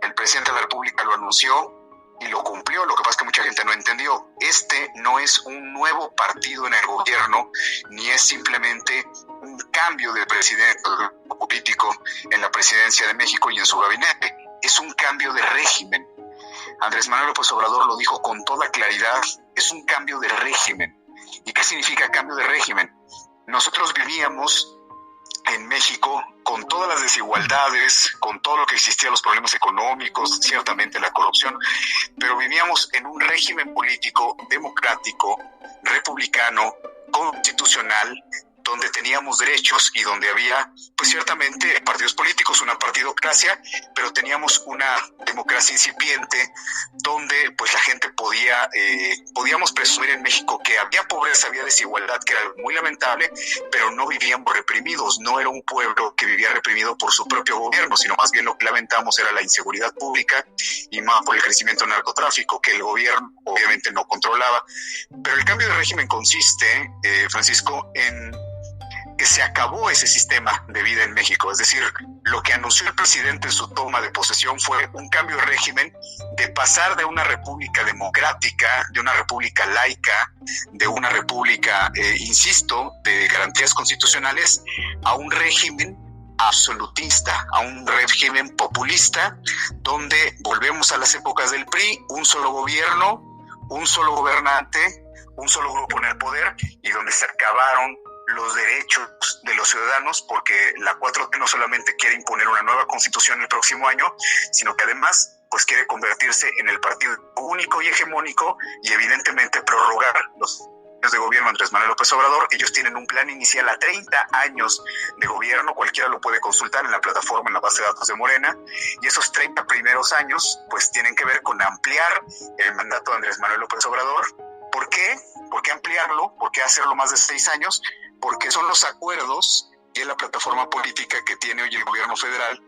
el presidente de la República lo anunció y lo cumplió. Lo que pasa es que mucha gente no entendió. Este no es un nuevo partido en el gobierno, ni es simplemente un cambio de presidente político en la presidencia de México y en su gabinete. Es un cambio de régimen. Andrés Manuel López Obrador lo dijo con toda claridad. Es un cambio de régimen. ¿Y qué significa cambio de régimen? Nosotros vivíamos en México con todas las desigualdades, con todo lo que existía, los problemas económicos, ciertamente la corrupción, pero vivíamos en un régimen político democrático, republicano, constitucional, donde teníamos derechos y donde había, pues ciertamente, partidos políticos, una partidocracia, pero teníamos una democracia incipiente, donde pues la gente podíamos presumir en México que había pobreza, había desigualdad, que era muy lamentable, pero no vivíamos reprimidos. No era un pueblo que vivía reprimido por su propio gobierno, sino más bien lo que lamentamos era la inseguridad pública y más por el crecimiento del narcotráfico, que el gobierno obviamente no controlaba. Pero el cambio de régimen consiste, Francisco, en que se acabó ese sistema de vida en México. Es decir, lo que anunció el presidente en su toma de posesión fue un cambio de régimen, de pasar de una república democrática, de una república laica, de una república, insisto, de garantías constitucionales, a un régimen absolutista, a un régimen populista, donde volvemos a las épocas del PRI, un solo gobierno, un solo gobernante, un solo grupo en el poder, y donde se acabaron los derechos de los ciudadanos, porque la 4T no solamente quiere imponer una nueva constitución el próximo año, sino que además pues quiere convertirse en el partido único y hegemónico, y evidentemente prorrogar los años de gobierno de Andrés Manuel López Obrador. Ellos tienen un plan inicial a 30 años de gobierno, cualquiera lo puede consultar en la plataforma, en la base de datos de Morena, y esos 30 primeros años pues tienen que ver con ampliar el mandato de Andrés Manuel López Obrador. ¿Por qué? ¿Por qué ampliarlo? ¿Por qué hacerlo más de 6 años? Porque son los acuerdos y es la plataforma política que tiene hoy el gobierno federal.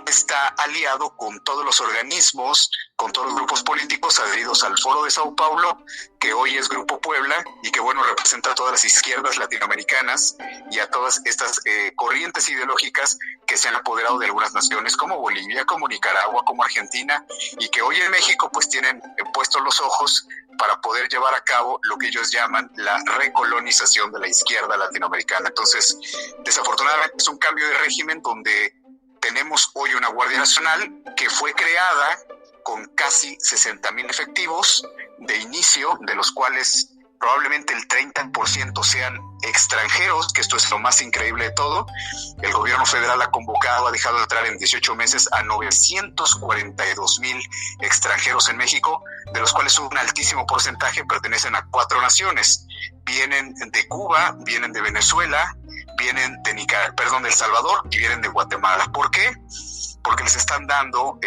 Está aliado con todos los organismos, con todos los grupos políticos adheridos al Foro de Sao Paulo, que hoy es Grupo Puebla, y que bueno, representa a todas las izquierdas latinoamericanas y a todas estas corrientes ideológicas que se han apoderado de algunas naciones como Bolivia, como Nicaragua, como Argentina, y que hoy en México pues tienen puestos los ojos para poder llevar a cabo lo que ellos llaman la recolonización de la izquierda latinoamericana. Entonces, desafortunadamente es un cambio de régimen donde tenemos hoy una Guardia Nacional que fue creada con casi 60,000 efectivos de inicio, de los cuales probablemente el 30% sean extranjeros, que esto es lo más increíble de todo. El gobierno federal ha dejado de entrar en 18 meses a 942,000 extranjeros en México, de los cuales un altísimo porcentaje pertenecen a 4 naciones. Vienen de Cuba, vienen de Venezuela, vienen de de El Salvador y vienen de Guatemala. ¿Por qué? Porque les están dando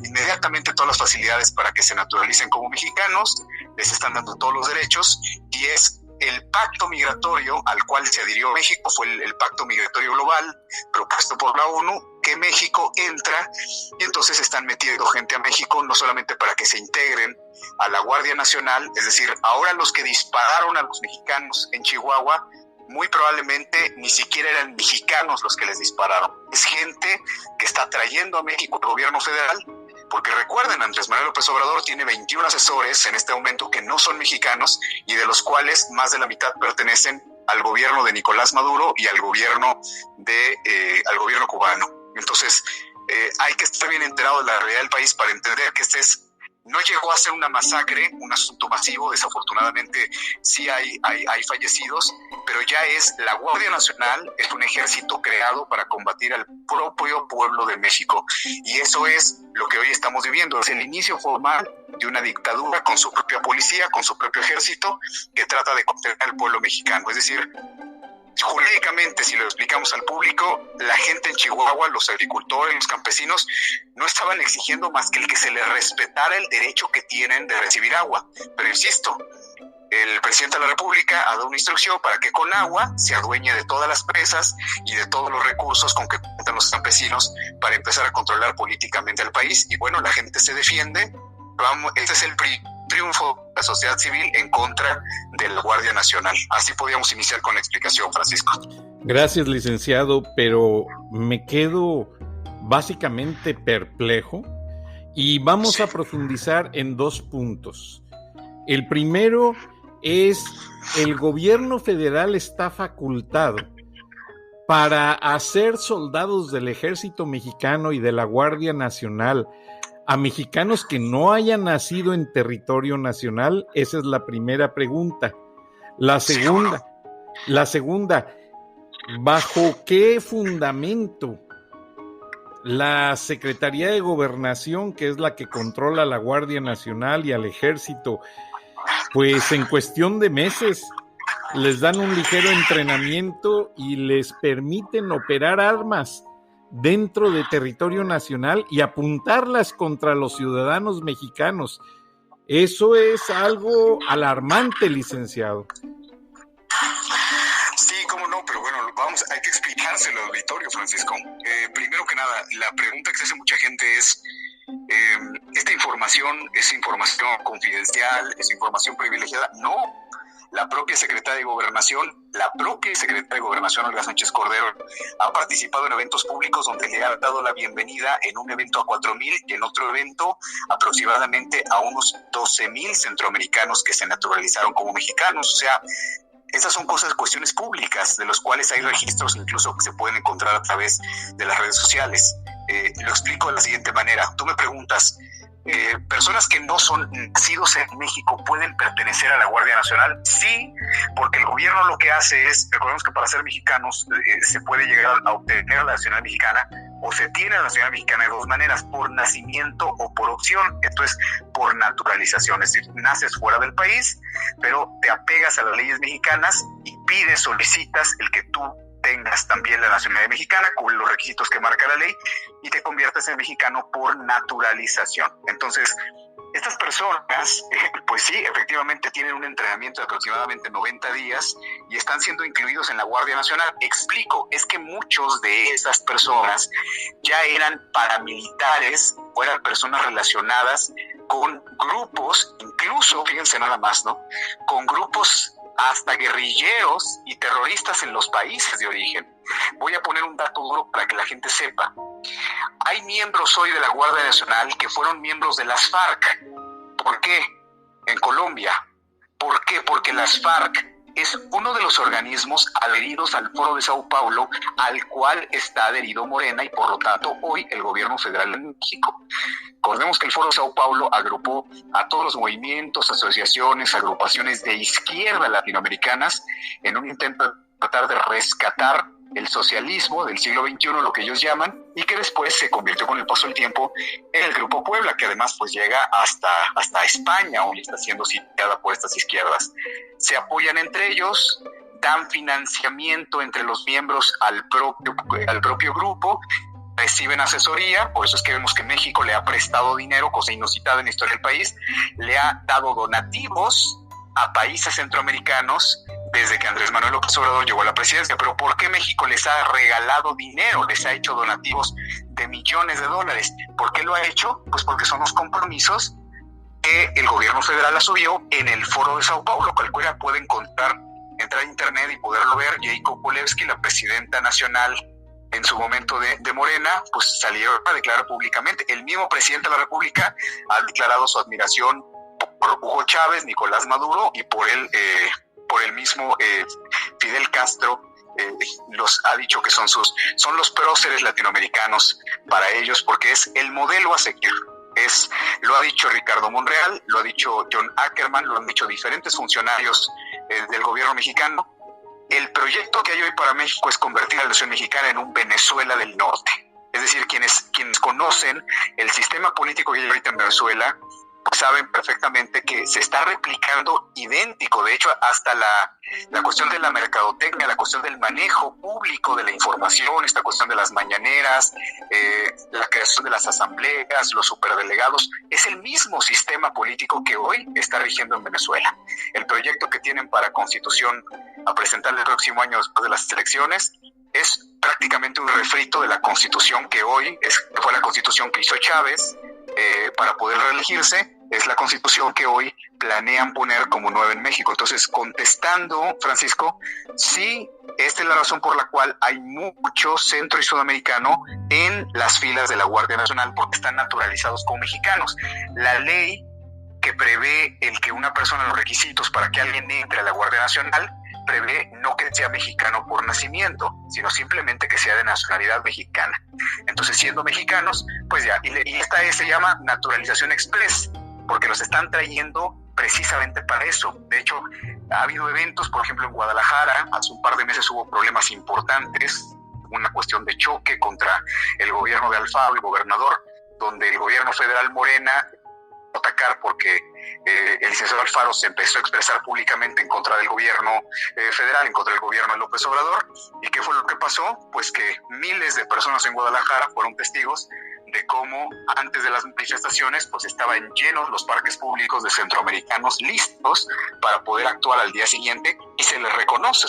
inmediatamente todas las facilidades para que se naturalicen como mexicanos, les están dando todos los derechos, y es el pacto migratorio al cual se adhirió México, fue el pacto migratorio global propuesto por la ONU, que México entra, y entonces están metiendo gente a México no solamente para que se integren a la Guardia Nacional, es decir, ahora los que dispararon a los mexicanos en Chihuahua muy probablemente ni siquiera eran mexicanos los que les dispararon. Es gente que está trayendo a México el gobierno federal, porque recuerden, Andrés Manuel López Obrador tiene 21 asesores en este momento que no son mexicanos, y de los cuales más de la mitad pertenecen al gobierno de Nicolás Maduro y al gobierno cubano. Entonces, hay que estar bien enterado de la realidad del país para entender que no llegó a ser una masacre, un asunto masivo. Desafortunadamente sí hay fallecidos, pero ya es la Guardia Nacional, es un ejército creado para combatir al propio pueblo de México, y eso es lo que hoy estamos viviendo. Es el inicio formal de una dictadura con su propia policía, con su propio ejército, que trata de contener al pueblo mexicano. Es decir, jurídicamente, si lo explicamos al público, la gente en Chihuahua, los agricultores, los campesinos, no estaban exigiendo más que el que se les respetara el derecho que tienen de recibir agua. Pero insisto, el presidente de la República ha dado una instrucción para que con agua se adueñe de todas las presas y de todos los recursos con que cuentan los campesinos para empezar a controlar políticamente al país. Y bueno, la gente se defiende. Este es el triunfo de la sociedad civil en contra de la Guardia Nacional. Así podríamos iniciar con la explicación, Francisco. Gracias, licenciado, pero me quedo básicamente perplejo, y vamos a profundizar en 2 puntos. El primero es: el gobierno federal está facultado para hacer soldados del ejército mexicano y de la Guardia Nacional a mexicanos que no hayan nacido en territorio nacional. Esa es la primera pregunta. La segunda, ¿bajo qué fundamento la Secretaría de Gobernación, que es la que controla la Guardia Nacional y al Ejército, pues en cuestión de meses les dan un ligero entrenamiento y les permiten operar armas dentro de territorio nacional y apuntarlas contra los ciudadanos mexicanos? Eso es algo alarmante, licenciado. Sí, cómo no, pero bueno, hay que explicárselo al auditorio, Francisco. Primero que nada, la pregunta que se hace mucha gente es: ¿esta información es información confidencial, es información privilegiada? No. La propia secretaria de Gobernación, Olga Sánchez Cordero, ha participado en eventos públicos donde le ha dado la bienvenida en un evento a 4,000 y en otro evento aproximadamente a unos 12,000 centroamericanos que se naturalizaron como mexicanos. O sea, esas son cuestiones públicas, de los cuales hay registros incluso que se pueden encontrar a través de las redes sociales. Lo explico de la siguiente manera. Tú me preguntas, ¿personas que no son nacidos en México pueden pertenecer a la Guardia Nacional? Sí, porque el gobierno lo que hace es, recordemos que para ser mexicanos se puede llegar a obtener la nacionalidad mexicana, o se tiene la nacionalidad mexicana de 2 maneras: por nacimiento o por opción. Esto es por naturalización, es decir, naces fuera del país, pero te apegas a las leyes mexicanas y solicitas el que tú tengas también la nacionalidad mexicana, cubre los requisitos que marca la ley y te conviertes en mexicano por naturalización. Entonces, estas personas, pues sí, efectivamente tienen un entrenamiento de aproximadamente 90 días y están siendo incluidos en la Guardia Nacional. Explico, es que muchos de esas personas ya eran paramilitares o eran personas relacionadas con grupos, incluso, fíjense nada más, ¿no?, con grupos hasta guerrilleros y terroristas en los países de origen. Voy a poner un dato duro para que la gente sepa. Hay miembros hoy de la Guardia Nacional que fueron miembros de las FARC. ¿Por qué? En Colombia. ¿Por qué? Porque las FARC es uno de los organismos adheridos al Foro de Sao Paulo, al cual está adherido Morena y por lo tanto hoy el gobierno federal de México. Recordemos que el Foro de Sao Paulo agrupó a todos los movimientos, asociaciones, agrupaciones de izquierda latinoamericanas en un intento de tratar de rescatar el socialismo del siglo XXI, lo que ellos llaman, y que después se convirtió con el paso del tiempo en el Grupo Puebla, que además pues llega hasta España, hoy está siendo citada por estas izquierdas. Se apoyan entre ellos, dan financiamiento entre los miembros al propio grupo, reciben asesoría, por eso es que vemos que México le ha prestado dinero, cosa inusitada en la historia del país, le ha dado donativos a países centroamericanos desde que Andrés Manuel López Obrador llegó a la presidencia. Pero ¿por qué México les ha regalado dinero, les ha hecho donativos de millones de dólares? ¿Por qué lo ha hecho? Pues porque son los compromisos que el gobierno federal asumió en el Foro de Sao Paulo. Cualquiera puede entrar a internet y poderlo ver. Jacob Polewski, la presidenta nacional en su momento de Morena, pues salieron a declarar públicamente. El mismo presidente de la República ha declarado su admiración por Hugo Chávez, Nicolás Maduro y por el mismo Fidel Castro. Los ha dicho que son los próceres latinoamericanos para ellos, porque es el modelo a seguir. Lo ha dicho Ricardo Monreal, lo ha dicho John Ackerman, lo han dicho diferentes funcionarios del gobierno mexicano. El proyecto que hay hoy para México es convertir a la nación mexicana en un Venezuela del Norte. Es decir, quienes conocen el sistema político que hay ahorita en Venezuela, pues saben perfectamente que se está replicando idéntico. De hecho, hasta la cuestión de la mercadotecnia, la cuestión del manejo público de la información, esta cuestión de las mañaneras, la creación de las asambleas, los superdelegados, es el mismo sistema político que hoy está rigiendo en Venezuela. El proyecto que tienen para Constitución a presentar el próximo año después de las elecciones es prácticamente un refrito de la Constitución que hoy fue la Constitución que hizo Chávez para poder reelegirse. Es la Constitución que hoy planean poner como nueva en México. Entonces, contestando, Francisco, sí, esta es la razón por la cual hay mucho centro y sudamericano en las filas de la Guardia Nacional, porque están naturalizados como mexicanos. La ley que prevé el que una persona, los requisitos para que alguien entre a la Guardia Nacional, prevé no que sea mexicano por nacimiento, sino simplemente que sea de nacionalidad mexicana. Entonces, siendo mexicanos, pues ya, y esta se llama naturalización express, porque los están trayendo precisamente para eso. De hecho, ha habido eventos, por ejemplo, en Guadalajara, hace un par de meses hubo problemas importantes, una cuestión de choque contra el gobierno de Alfaro, el gobernador, donde el gobierno federal Morena atacar porque el licenciado Alfaro se empezó a expresar públicamente en contra del gobierno federal, en contra del gobierno de López Obrador. ¿Y qué fue lo que pasó? Pues que miles de personas en Guadalajara fueron testigos de cómo antes de las manifestaciones pues estaban llenos los parques públicos de centroamericanos listos para poder actuar al día siguiente, y se les reconoce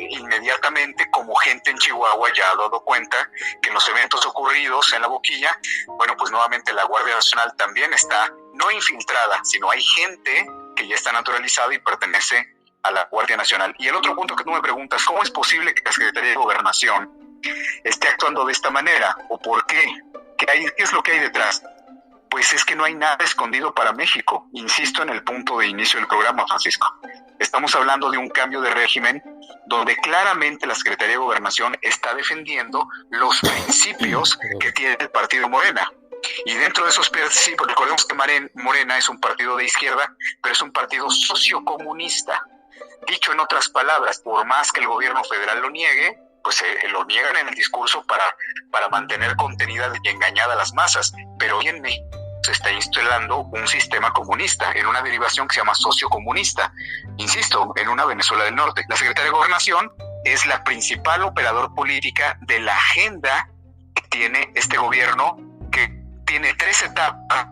inmediatamente como gente en Chihuahua ya ha dado cuenta que en los eventos ocurridos en La Boquilla, bueno, pues nuevamente la Guardia Nacional también está no infiltrada, sino hay gente que ya está naturalizada y pertenece a la Guardia Nacional. Y el otro punto que tú me preguntas, ¿cómo es posible que la Secretaría de Gobernación esté actuando de esta manera? ¿O por qué? ¿Qué es lo que hay detrás? Pues es que no hay nada escondido para México. Insisto en el punto de inicio del programa, Francisco. Estamos hablando de un cambio de régimen donde claramente la Secretaría de Gobernación está defendiendo los principios que tiene el partido Morena. Y dentro de esos principios, recordemos que Morena es un partido de izquierda, pero es un partido sociocomunista. Dicho en otras palabras, por más que el gobierno federal lo niegue, pues lo niegan en el discurso para mantener contenida y engañada a las masas. Pero hoy en México se está instalando un sistema comunista, en una derivación que se llama sociocomunista. Insisto, en una Venezuela del Norte. La Secretaría de Gobernación es la principal operador política de la agenda que tiene este gobierno, que tiene 3 etapas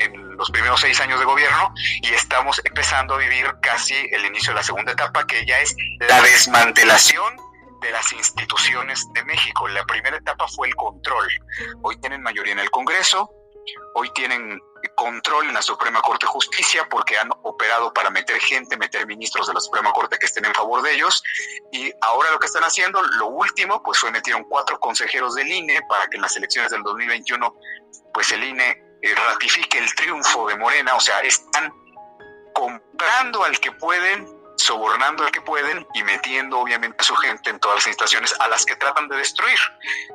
en los primeros 6 años de gobierno, y estamos empezando a vivir casi el inicio de la segunda etapa, que ya es la desmantelación de las instituciones de México. La primera etapa fue el control. Hoy tienen mayoría en el Congreso, hoy tienen control en la Suprema Corte de Justicia porque han operado para meter ministros de la Suprema Corte que estén en favor de ellos, y ahora lo que están haciendo, lo último, pues fue metieron 4 consejeros del INE para que en las elecciones del 2021 pues el INE ratifique el triunfo de Morena. O sea, están comprando al que pueden sobornando al que pueden y metiendo obviamente a su gente en todas las instituciones a las que tratan de destruir.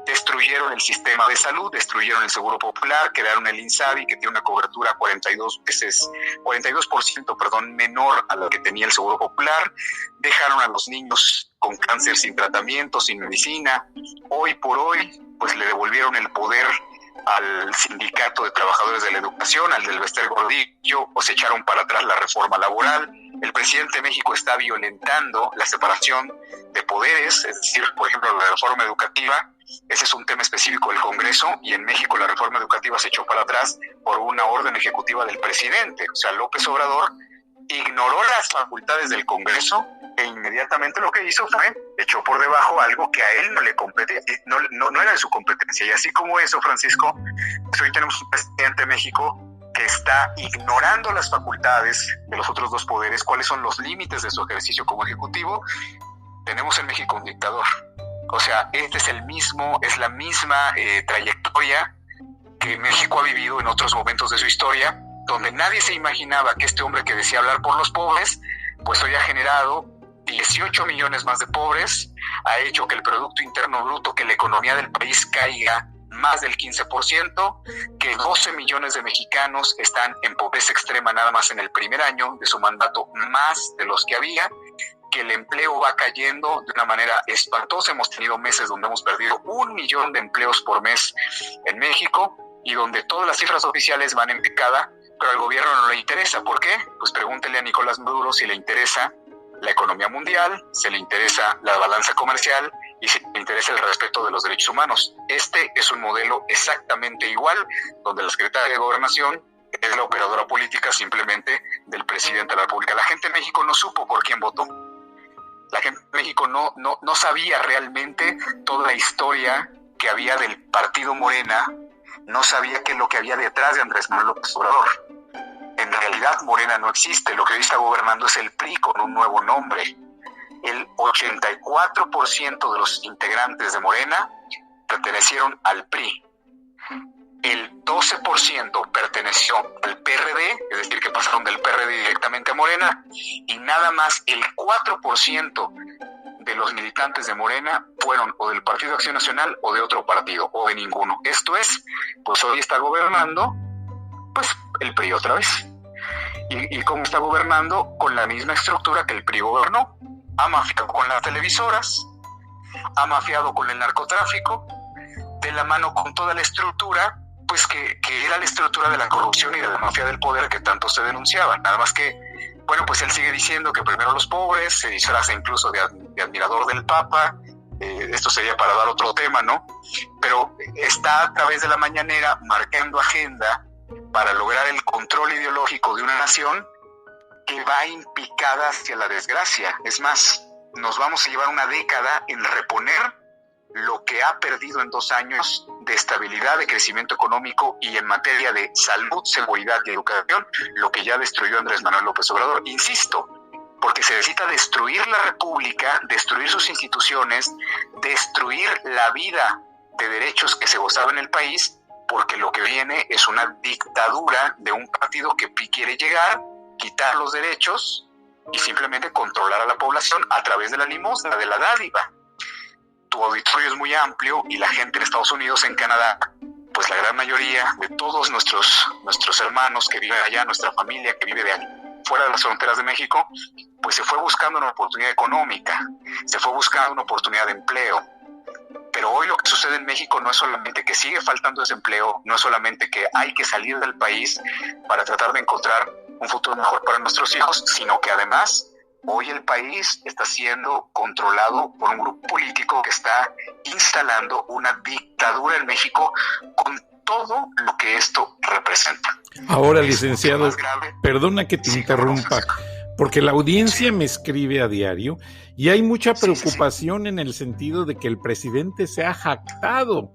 Destruyeron el sistema de salud, destruyeron el Seguro Popular, crearon el INSABI, que tiene una cobertura 42% menor a la que tenía el Seguro Popular, dejaron a los niños con cáncer sin tratamiento, sin medicina. Hoy por hoy, pues le devolvieron el poder al Sindicato de Trabajadores de la Educación, al del Bester Gordillo, o se echaron para atrás la reforma laboral. El presidente de México está violentando la separación de poderes, es decir, por ejemplo, la reforma educativa. Ese es un tema específico del Congreso, y en México la reforma educativa se echó para atrás por una orden ejecutiva del presidente. O sea, López Obrador ignoró las facultades del Congreso e inmediatamente lo que hizo fue echó por debajo algo que a él no le compete, no era de su competencia. Y así como eso, Francisco, pues hoy tenemos un presidente de México que está ignorando las facultades de los otros dos poderes, cuáles son los límites de su ejercicio como ejecutivo. Tenemos en México un dictador. O sea, es la misma trayectoria que México ha vivido en otros momentos de su historia, donde nadie se imaginaba que este hombre que decía hablar por los pobres, pues hoy ha generado 18 millones más de pobres, ha hecho que el Producto Interno Bruto, que la economía del país caiga más del 15%, que 12 millones de mexicanos están en pobreza extrema nada más en el primer año de su mandato, más de los que había, que el empleo va cayendo de una manera espantosa. Hemos tenido meses donde hemos perdido 1 millón de empleos por mes en México, y donde todas las cifras oficiales van en picada, pero al gobierno no le interesa. ¿Por qué? Pues pregúntele a Nicolás Maduro si le interesa la economía mundial, si le interesa la balanza comercial y si le interesa el respeto de los derechos humanos. Este es un modelo exactamente igual, donde la secretaria de Gobernación es la operadora política simplemente del presidente de la República. La gente de México no supo por quién votó. La gente de México no sabía realmente toda la historia que había del partido Morena, no sabía qué es lo que había detrás de Andrés Manuel López Obrador. En realidad Morena no existe, lo que hoy está gobernando es el PRI con un nuevo nombre. El 84% de los integrantes de Morena pertenecieron al PRI. El 12% perteneció al PRD, es decir, que pasaron del PRD directamente a Morena, y nada más el 4% de los militantes de Morena fueron o del Partido Acción Nacional o de otro partido, o de ninguno. Esto es, pues hoy está gobernando, pues el PRI otra vez. ¿Y cómo está gobernando? Con la misma estructura que el PRI gobernó. Ha mafiado con las televisoras, ha mafiado con el narcotráfico, de la mano con toda la estructura, pues que era la estructura de la corrupción y de la mafia del poder que tanto se denunciaba. Nada más que, bueno, pues él sigue diciendo que primero los pobres, se disfraza incluso de admirador del Papa. Esto sería para dar otro tema, ¿no? Pero está a través de la mañanera marcando agenda para lograr el control ideológico de una nación que va en picada hacia la desgracia. Es más, nos vamos a llevar una década en reponer lo que ha perdido en 2 años de estabilidad, de crecimiento económico y en materia de salud, seguridad y educación, lo que ya destruyó Andrés Manuel López Obrador. Insisto, porque se necesita destruir la República, destruir sus instituciones, destruir la vida de derechos que se gozaba en el país, porque lo que viene es una dictadura de un partido que quiere llegar, quitar los derechos y simplemente controlar a la población a través de la limosna, de la dádiva. Tu auditorio es muy amplio y la gente en Estados Unidos, en Canadá, pues la gran mayoría de todos nuestros hermanos que viven allá, nuestra familia que vive de allá, fuera de las fronteras de México, pues se fue buscando una oportunidad económica, se fue buscando una oportunidad de empleo. Pero hoy lo que sucede en México no es solamente que sigue faltando desempleo, no es solamente que hay que salir del país para tratar de encontrar un futuro mejor para nuestros hijos, sino que además hoy el país está siendo controlado por un grupo político que está instalando una dictadura en México con todo lo que esto representa. Ahora, licenciado, perdona que te interrumpa, porque la audiencia me escribe a diario y hay mucha preocupación en el sentido de que el presidente se ha jactado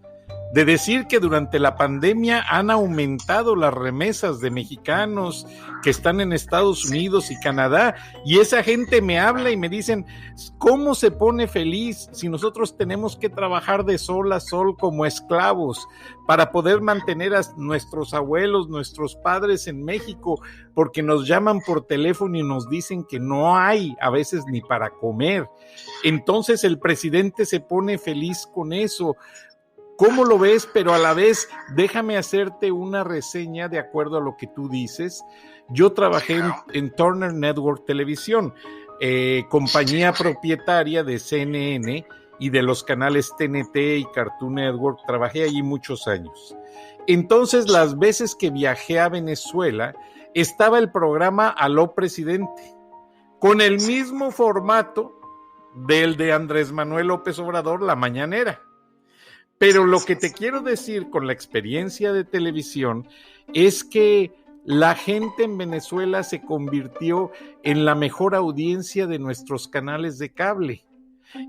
de decir que durante la pandemia han aumentado las remesas de mexicanos que están en Estados Unidos y Canadá, y esa gente me habla y me dicen, ¿cómo se pone feliz si nosotros tenemos que trabajar de sol a sol como esclavos para poder mantener a nuestros abuelos, nuestros padres en México, porque nos llaman por teléfono y nos dicen que no hay a veces ni para comer? Entonces el presidente se pone feliz con eso. ¿Cómo lo ves? Pero a la vez, déjame hacerte una reseña de acuerdo a lo que tú dices. Yo trabajé en Turner Network Televisión, compañía propietaria de CNN y de los canales TNT y Cartoon Network. Trabajé allí muchos años. Entonces, las veces que viajé a Venezuela, estaba el programa Aló Presidente, con el mismo formato del de Andrés Manuel López Obrador, La Mañanera. Pero lo que te quiero decir con la experiencia de televisión es que la gente en Venezuela se convirtió en la mejor audiencia de nuestros canales de cable.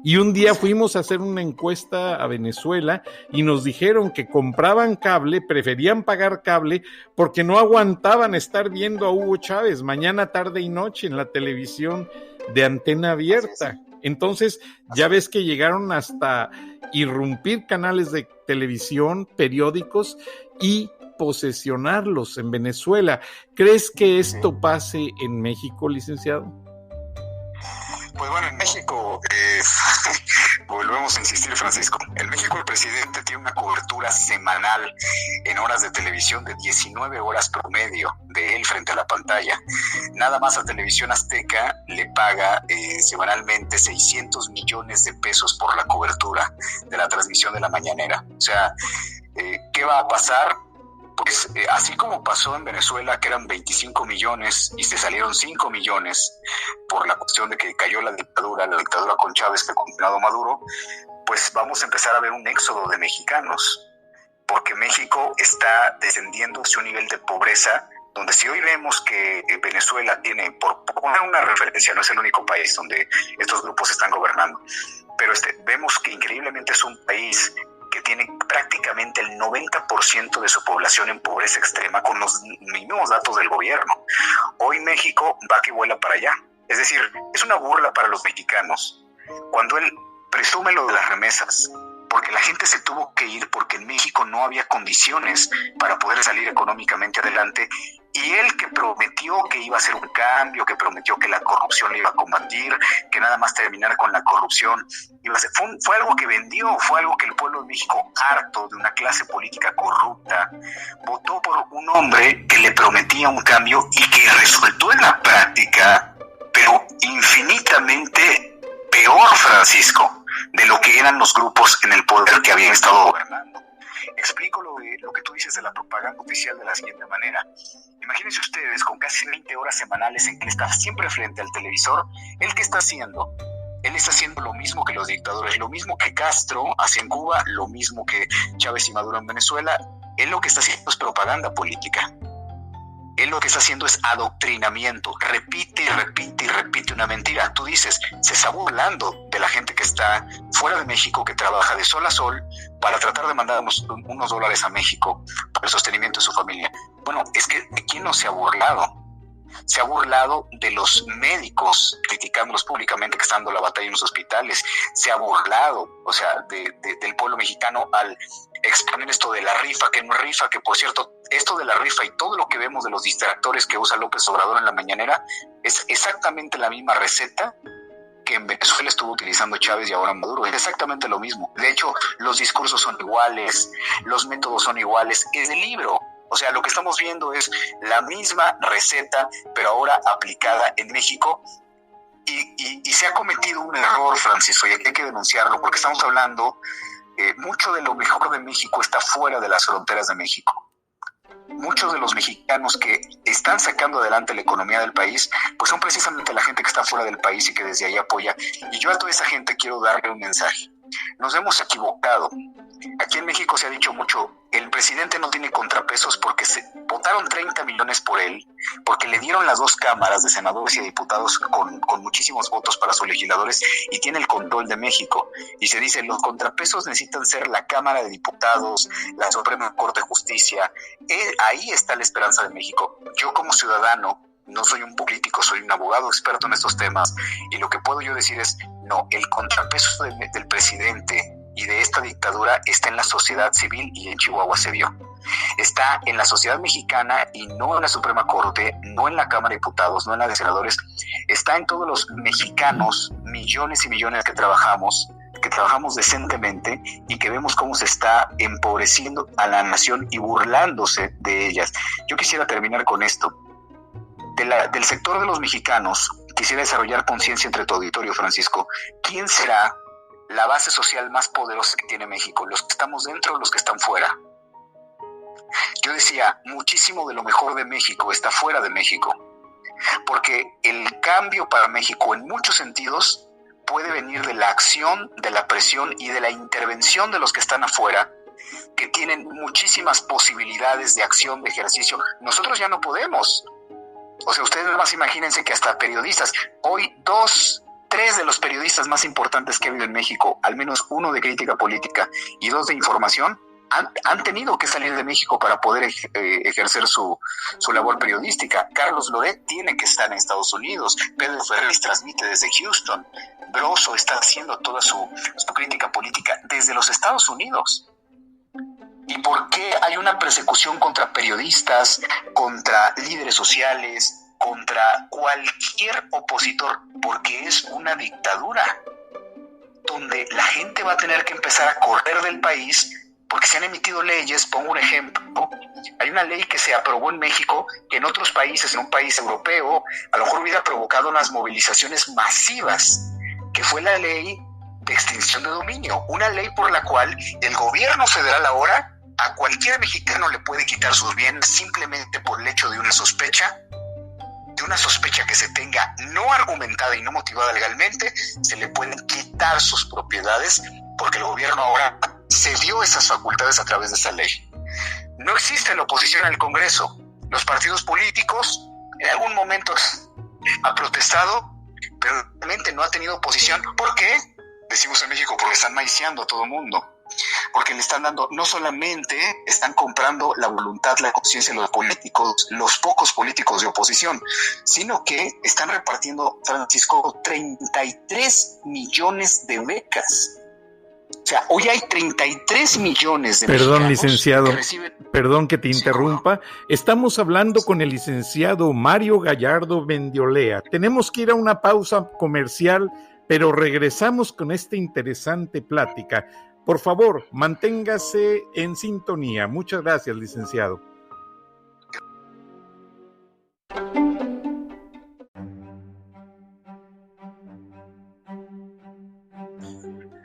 Y un día fuimos a hacer una encuesta a Venezuela y nos dijeron que compraban cable, preferían pagar cable porque no aguantaban estar viendo a Hugo Chávez mañana, tarde y noche en la televisión de antena abierta. Entonces, ya ves que llegaron hasta irrumpir canales de televisión, periódicos y posesionarlos en Venezuela. ¿Crees que esto pase en México, licenciado? Pues bueno, en México, volvemos a insistir, Francisco, en México el presidente tiene una cobertura semanal en horas de televisión de 19 horas promedio de él frente a la pantalla. Nada más a Televisión Azteca le paga semanalmente 600 millones de pesos por la cobertura de la transmisión de la mañanera. O sea, ¿qué va a pasar? Pues así como pasó en Venezuela, que eran 25 millones y se salieron 5 millones por la cuestión de que cayó la dictadura con Chávez que ha continuado Maduro, pues vamos a empezar a ver un éxodo de mexicanos, porque México está descendiendo hacia un nivel de pobreza donde si hoy vemos que Venezuela tiene, por poner una referencia, no es el único país donde estos grupos están gobernando, pero vemos que increíblemente es un país que tiene prácticamente el 90% de su población en pobreza extrema con los mismos datos del gobierno. Hoy México va que vuela para allá. Es decir, es una burla para los mexicanos cuando él presume lo de las remesas, porque la gente se tuvo que ir porque en México no había condiciones para poder salir económicamente adelante, y él que prometió que iba a hacer un cambio, que prometió que la corrupción le iba a combatir, que nada más terminar con la corrupción iba a ser, fue algo que vendió, fue algo que el pueblo de México, harto de una clase política corrupta, votó por un hombre que le prometía un cambio y que resultó en la práctica, pero infinitamente peor, Francisco, de lo que eran los grupos en el poder que habían estado gobernando. Explico lo que tú dices de la propaganda oficial de la siguiente manera. Imagínense ustedes, con casi 20 horas semanales en que él está siempre frente al televisor, ¿él qué está haciendo? Él está haciendo lo mismo que los dictadores, lo mismo que Castro hacía en Cuba, lo mismo que Chávez y Maduro en Venezuela. Él lo que está haciendo es propaganda política. Él lo que está haciendo es adoctrinamiento, repite y repite y repite una mentira. Tú dices, se está burlando de la gente que está fuera de México, que trabaja de sol a sol para tratar de mandar unos dólares a México para el sostenimiento de su familia. Bueno, es que ¿de quién no se ha burlado? Se ha burlado de los médicos, criticándolos públicamente que están dando la batalla en los hospitales. Se ha burlado, o sea, del pueblo mexicano al exponer esto de la rifa, que no es rifa, que por cierto, esto de la rifa y todo lo que vemos de los distractores que usa López Obrador en la mañanera es exactamente la misma receta que en Venezuela estuvo utilizando Chávez y ahora Maduro. Es exactamente lo mismo. De hecho, los discursos son iguales, los métodos son iguales. Es el libro. O sea, lo que estamos viendo es la misma receta, pero ahora aplicada en México. Y se ha cometido un error, Francisco, y aquí hay que denunciarlo, porque estamos hablando, mucho de lo mejor de México está fuera de las fronteras de México. Muchos de los mexicanos que están sacando adelante la economía del país, pues son precisamente la gente que está fuera del país y que desde ahí apoya. Y yo a toda esa gente quiero darle un mensaje. Nos hemos equivocado. Aquí en México se ha dicho mucho, el presidente no tiene contrapesos porque votaron 30 millones por él, porque le dieron las 2 cámaras de senadores y de diputados con muchísimos votos para sus legisladores y tiene el control de México. Y se dice, los contrapesos necesitan ser la Cámara de Diputados, la Suprema Corte de Justicia. Ahí está la esperanza de México. Yo como ciudadano, no soy un político, soy un abogado experto en estos temas, y lo que puedo yo decir es, no, el contrapeso del presidente y de esta dictadura está en la sociedad civil, y en Chihuahua se vio. Está en la sociedad mexicana y no en la Suprema Corte, no en la Cámara de Diputados, no en la de senadores. Está en todos los mexicanos, millones y millones que trabajamos decentemente y que vemos cómo se está empobreciendo a la nación y burlándose de ellas. Yo quisiera terminar con esto. Del sector de los mexicanos, quisiera desarrollar conciencia entre tu auditorio, Francisco. ¿Quién será la base social más poderosa que tiene México? ¿Los que estamos dentro o los que están fuera? Yo decía, muchísimo de lo mejor de México está fuera de México, porque el cambio para México en muchos sentidos puede venir de la acción, de la presión y de la intervención de los que están afuera, que tienen muchísimas posibilidades de acción, de ejercicio. Nosotros ya no podemos. O sea, ustedes nada más imagínense que hasta periodistas, hoy 3 de los periodistas más importantes que ha habido en México, al menos uno de crítica política y 2 de información, han tenido que salir de México para poder ejercer su labor periodística. Carlos Loret tiene que estar en Estados Unidos, Pedro Ferriz transmite desde Houston, Broso está haciendo toda su crítica política desde los Estados Unidos. ¿Y por qué hay una persecución contra periodistas, contra líderes sociales, contra cualquier opositor? Porque es una dictadura donde la gente va a tener que empezar a correr del país porque se han emitido leyes. Pongo un ejemplo, hay una ley que se aprobó en México que en otros países, en un país europeo, a lo mejor hubiera provocado unas movilizaciones masivas, que fue la ley de extinción de dominio, una ley por la cual el gobierno federal ahora a cualquier mexicano le puede quitar sus bienes simplemente por el hecho de una sospecha que se tenga no argumentada y no motivada legalmente. Se le pueden quitar sus propiedades porque el gobierno ahora cedió esas facultades a través de esa ley. No existe la oposición al Congreso. Los partidos políticos en algún momento han protestado, pero realmente no ha tenido oposición. ¿Por qué? Decimos en México, porque están maiciando a todo el mundo. Porque le están dando, no solamente están comprando la voluntad, la conciencia de los políticos, los pocos políticos de oposición, sino que están repartiendo, Francisco, 33 millones de becas. O sea, hoy hay 33 millones de Perdón, mexicanos licenciado, que reciben... perdón que te interrumpa. Estamos hablando con el licenciado Mario Gallardo Mendiolea. Tenemos que ir a una pausa comercial, pero regresamos con esta interesante plática. Por favor, manténgase en sintonía. Muchas gracias, licenciado.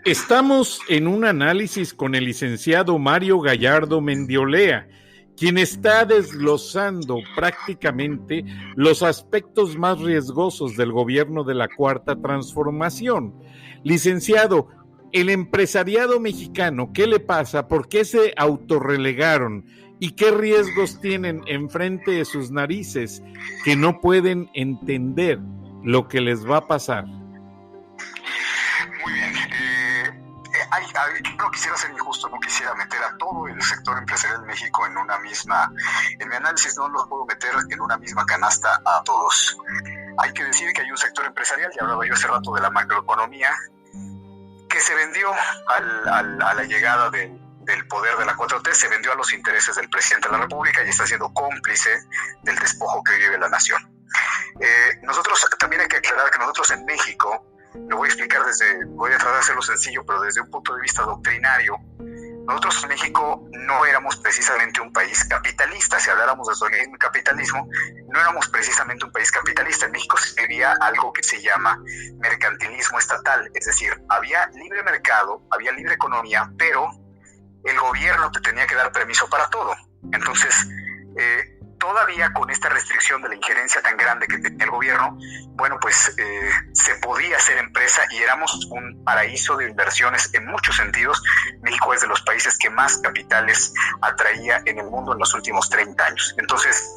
Estamos en un análisis con el licenciado Mario Gallardo Mendiolea, quien está desglosando prácticamente los aspectos más riesgosos del gobierno de la Cuarta Transformación. Licenciado, el empresariado mexicano, ¿qué le pasa? ¿Por qué se autorrelegaron? ¿Y qué riesgos tienen enfrente de sus narices que no pueden entender lo que les va a pasar? Muy bien. Yo no quisiera ser injusto, no quisiera meter a todo el sector empresarial de México en una misma... En mi análisis no los puedo meter en una misma canasta a todos. Hay que decir que hay un sector empresarial, ya hablaba yo hace rato de la macroeconomía, que se vendió a la llegada del poder de la 4T, se vendió a los intereses del presidente de la República y está siendo cómplice del despojo que vive la nación. Nosotros también hay que aclarar que nosotros en México, lo voy a explicar voy a tratar de hacerlo sencillo, pero desde un punto de vista doctrinario, nosotros en México no éramos precisamente un país capitalista. Si habláramos de socialismo y capitalismo, no éramos precisamente un país capitalista. En México se vivía algo que se llama mercantilismo estatal, es decir, había libre mercado, había libre economía, pero el gobierno te tenía que dar permiso para todo. Entonces, todavía con esta restricción de la injerencia tan grande que tenía el gobierno, bueno, pues se podía hacer empresa y éramos un paraíso de inversiones en muchos sentidos. México es de los países que más capitales atraía en el mundo en los últimos 30 años. Entonces,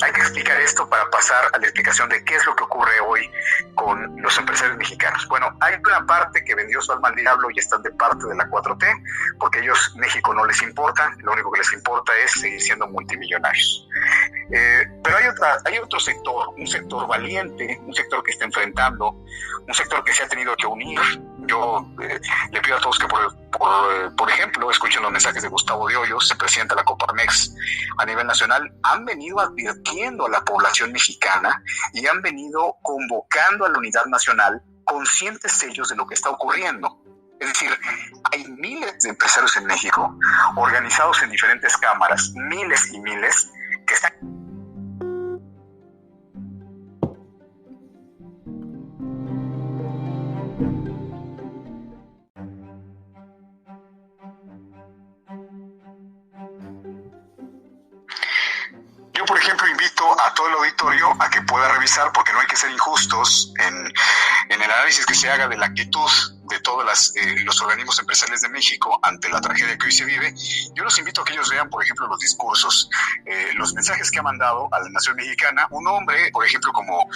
hay que explicar esto para pasar a la explicación de qué es lo que ocurre hoy con los empresarios mexicanos. Bueno, hay una parte que vendió su alma al diablo y están de parte de la 4T, porque ellos, México, no les importa, lo único que les importa es seguir siendo multimillonarios. Pero hay otro sector, un sector valiente, un sector que está enfrentando, un sector que se ha tenido que unir. Yo le pido a todos que, por ejemplo, escuchen los mensajes de Gustavo de Hoyos, el presidente de la Coparmex a nivel nacional. Han venido advirtiendo a la población mexicana y han venido convocando a la unidad nacional, conscientes ellos de lo que está ocurriendo. Es decir, hay miles de empresarios en México, organizados en diferentes cámaras, miles y miles, que están... Yo, por ejemplo, invito a todo el auditorio a que pueda revisar, porque no hay que ser injustos en el análisis que se haga de la actitud de todos los organismos empresariales de México ante la tragedia que hoy se vive. Yo los invito a que ellos vean, por ejemplo, los discursos, los mensajes que ha mandado a la nación mexicana un hombre, por ejemplo, como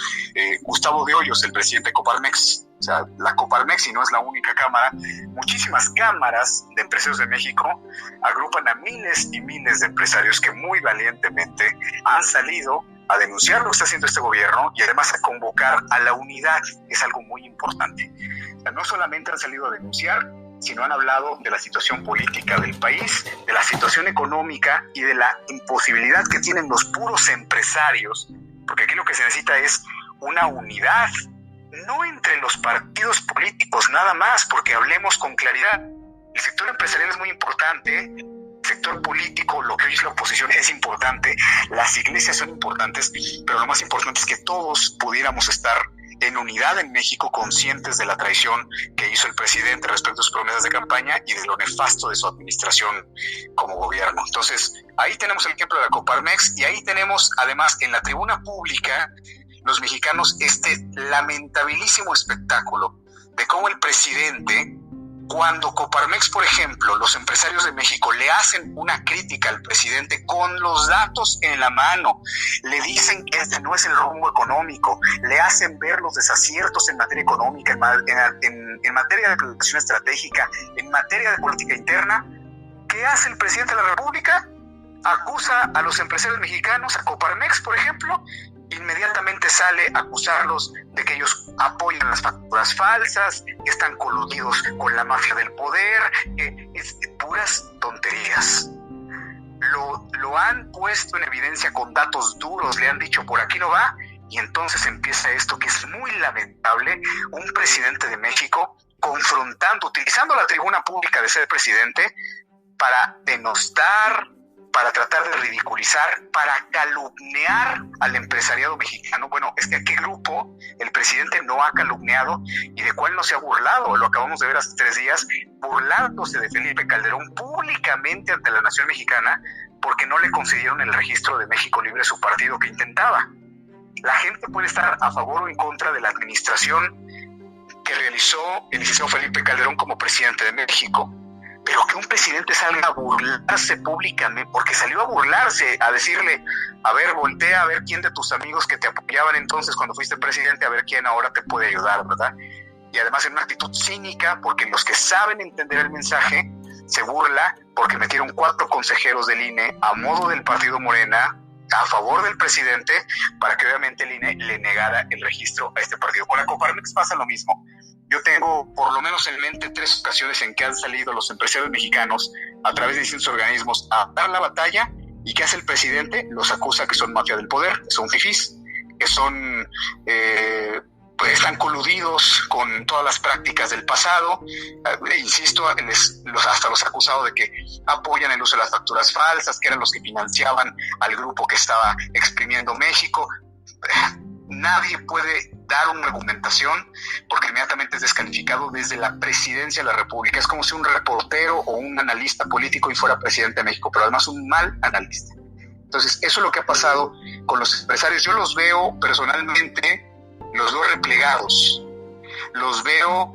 Gustavo de Hoyos, el presidente de Coparmex. O sea, la Coparmex, y no es la única cámara, muchísimas cámaras de empresarios de México agrupan a miles y miles de empresarios que muy valientemente han salido a denunciar lo que está haciendo este gobierno y además a convocar a la unidad, que es algo muy importante. O sea, no solamente han salido a denunciar, sino han hablado de la situación política del país, de la situación económica y de la imposibilidad que tienen los puros empresarios, porque aquí lo que se necesita es una unidad, no entre los partidos políticos nada más, porque hablemos con claridad. El sector empresarial es muy importante, el sector político, lo que hoy es la oposición, es importante, las iglesias son importantes, pero lo más importante es que todos pudiéramos estar en unidad en México, conscientes de la traición que hizo el presidente respecto a sus promesas de campaña y de lo nefasto de su administración como gobierno. Entonces, ahí tenemos el ejemplo de la Coparmex y ahí tenemos además en la tribuna pública los mexicanos este lamentabilísimo espectáculo de cómo el presidente, cuando Coparmex, por ejemplo, los empresarios de México le hacen una crítica al presidente con los datos en la mano, le dicen que este no es el rumbo económico, le hacen ver los desaciertos en materia económica, en materia de planificación estratégica, en materia de política interna. ¿Qué hace el presidente de la República? Acusa a los empresarios mexicanos, a Coparmex, por ejemplo, inmediatamente sale a acusarlos de que ellos apoyan las facturas falsas, que están coludidos con la mafia del poder, es puras tonterías. Lo han puesto en evidencia con datos duros, le han dicho por aquí no va, y entonces empieza esto que es muy lamentable, un presidente de México confrontando, utilizando la tribuna pública de ser presidente para denostar, para tratar de ridiculizar, para calumniar al empresariado mexicano. Bueno, es que ¿a qué grupo el presidente no ha calumniado y de cuál no se ha burlado? Lo acabamos de ver hace 3 días, burlándose de Felipe Calderón públicamente ante la nación mexicana porque no le concedieron el registro de México Libre, su partido que intentaba. La gente puede estar a favor o en contra de la administración que realizó el licenciado Felipe Calderón como presidente de México, pero que un presidente salga a burlarse públicamente, porque salió a burlarse, a decirle, a ver, voltea a ver quién de tus amigos que te apoyaban entonces cuando fuiste presidente, a ver quién ahora te puede ayudar, ¿verdad? Y además en una actitud cínica, porque los que saben entender el mensaje se burla porque metieron 4 consejeros del INE a modo del partido Morena a favor del presidente para que obviamente el INE le negara el registro a este partido. Con la Coparmex pasa lo mismo. Yo tengo por lo menos en mente 3 ocasiones en que han salido los empresarios mexicanos a través de distintos organismos a dar la batalla, y ¿qué hace el presidente? Los acusa que son mafia del poder, que son fifís, que son pues están coludidos con todas las prácticas del pasado. Insisto, hasta los acusados de que apoyan el uso de las facturas falsas, que eran los que financiaban al grupo que estaba exprimiendo México. Nadie puede dar una argumentación porque inmediatamente es descalificado desde la presidencia de la República. Es como si un reportero o un analista político y fuera presidente de México, pero además un mal analista. Entonces, eso es lo que ha pasado con los empresarios. Yo los veo personalmente, los veo replegados, los veo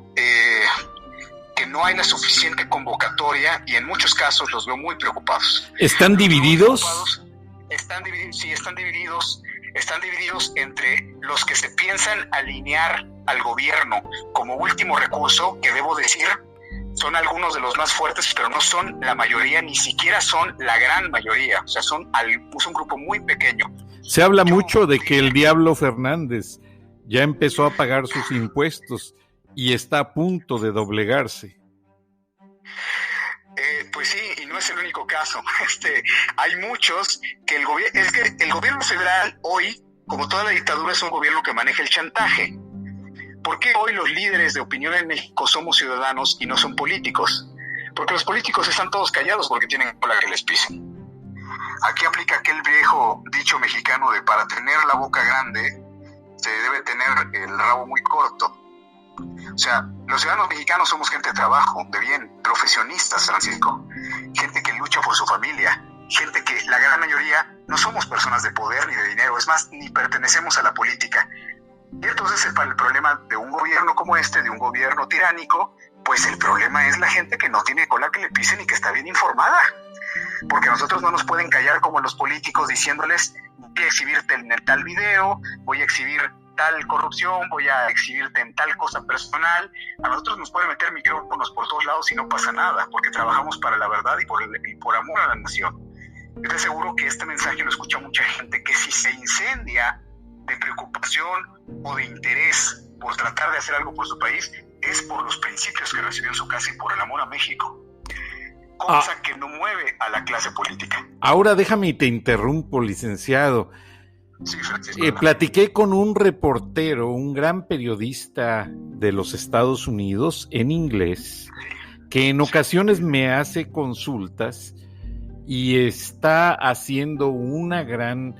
que no hay la suficiente convocatoria y en muchos casos los veo muy preocupados. ¿Están divididos? Están divididos entre los que se piensan alinear al gobierno como último recurso, que debo decir, son algunos de los más fuertes, pero no son la mayoría, ni siquiera son la gran mayoría, o sea, son un grupo muy pequeño. Se habla mucho de que el Diablo Fernández ya empezó a pagar sus impuestos y está a punto de doblegarse. Pues sí, y no es el único caso. Hay muchos que el gobierno federal hoy, como toda la dictadura, es un gobierno que maneja el chantaje. ¿Por qué hoy los líderes de opinión en México somos ciudadanos y no son políticos? Porque los políticos están todos callados porque tienen cola que les pisen. Aquí aplica aquel viejo dicho mexicano de para tener la boca grande se debe tener el rabo muy corto. O sea, los ciudadanos mexicanos somos gente de trabajo, de bien, profesionistas, Francisco, gente que lucha por su familia, gente que la gran mayoría no somos personas de poder ni de dinero, es más, ni pertenecemos a la política. Y entonces el problema de un gobierno como de un gobierno tiránico, pues el problema es la gente que no tiene cola que le pisen y que está bien informada. Porque a nosotros no nos pueden callar como los políticos diciéndoles voy a exhibirte en tal video, voy a exhibir tal corrupción, voy a exhibirte en tal cosa personal. A nosotros nos pueden meter micrófonos por todos lados y no pasa nada, porque trabajamos para la verdad y por amor a la nación. Yo te aseguro que este mensaje lo escucha mucha gente que si se incendia de preocupación o de interés por tratar de hacer algo por su país, es por los principios que recibió en su casa y por el amor a México. Cosa que no mueve a la clase política. Ahora déjame y te interrumpo, licenciado. Sí, Francisco. Platiqué con un reportero, un gran periodista de los Estados Unidos en inglés, que en ocasiones me hace consultas y está haciendo una gran,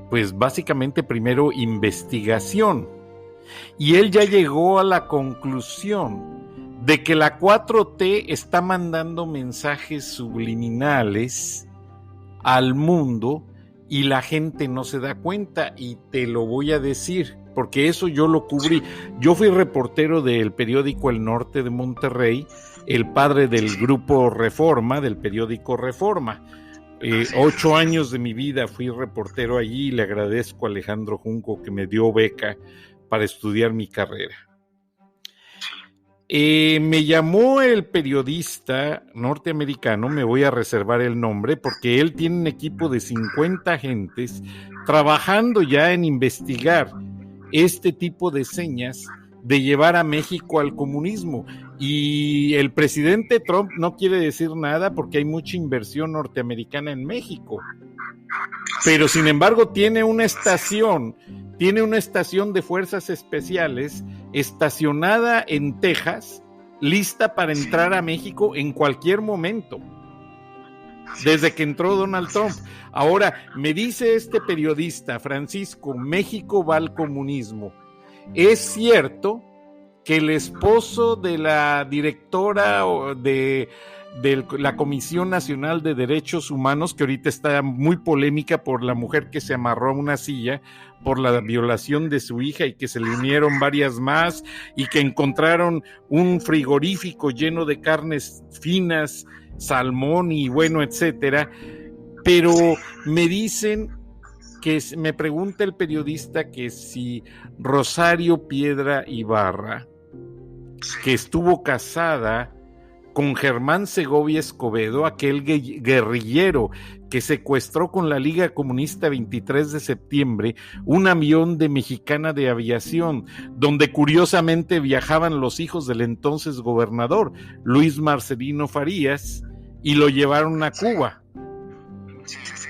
pues básicamente primero investigación. Y él ya llegó a la conclusión de que la 4T está mandando mensajes subliminales al mundo y la gente no se da cuenta, y te lo voy a decir, porque eso yo lo cubrí. Yo fui reportero del periódico El Norte de Monterrey, el padre del grupo Reforma, del periódico Reforma. 8 años de mi vida fui reportero allí y le agradezco a Alejandro Junco que me dio beca para estudiar mi carrera. Me llamó el periodista norteamericano, me voy a reservar el nombre, porque él tiene un equipo de 50 agentes trabajando ya en investigar este tipo de señas de llevar a México al comunismo. Y el presidente Trump no quiere decir nada porque hay mucha inversión norteamericana en México. Pero sin embargo tiene una estación de fuerzas especiales estacionada en Texas, lista para entrar a México en cualquier momento, desde que entró Donald Trump. Ahora, me dice este periodista, Francisco, México va al comunismo. ¿Es cierto que el esposo de la directora de la Comisión Nacional de Derechos Humanos, que ahorita está muy polémica por la mujer que se amarró a una silla por la violación de su hija y que se le unieron varias más y que encontraron un frigorífico lleno de carnes finas, salmón y bueno, etcétera? Pero me dicen me pregunta el periodista que si Rosario Piedra Ibarra, que estuvo casada con Germán Segovia Escobedo, aquel guerrillero que secuestró con la Liga Comunista 23 de septiembre un avión de Mexicana de Aviación, donde curiosamente viajaban los hijos del entonces gobernador, Luis Marcelino Farías, y lo llevaron a Cuba.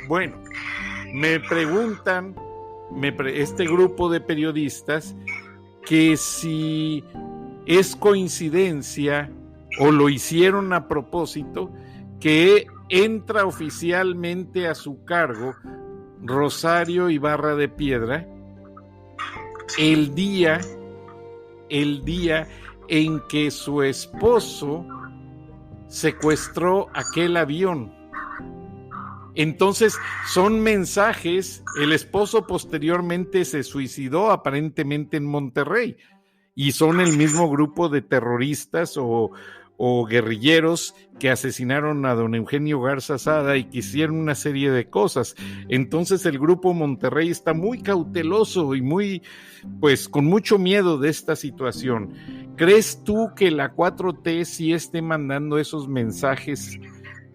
Bueno, me preguntan, este grupo de periodistas, que si es coincidencia o lo hicieron a propósito, que entra oficialmente a su cargo Rosario Ibarra de Piedra el día en que su esposo secuestró aquel avión. Entonces, son mensajes. El esposo posteriormente se suicidó aparentemente en Monterrey y son el mismo grupo de terroristas o guerrilleros que asesinaron a don Eugenio Garza Sada y que hicieron una serie de cosas. Entonces el grupo Monterrey está muy cauteloso y muy, pues, con mucho miedo de esta situación. ¿Crees tú que la 4T sí esté mandando esos mensajes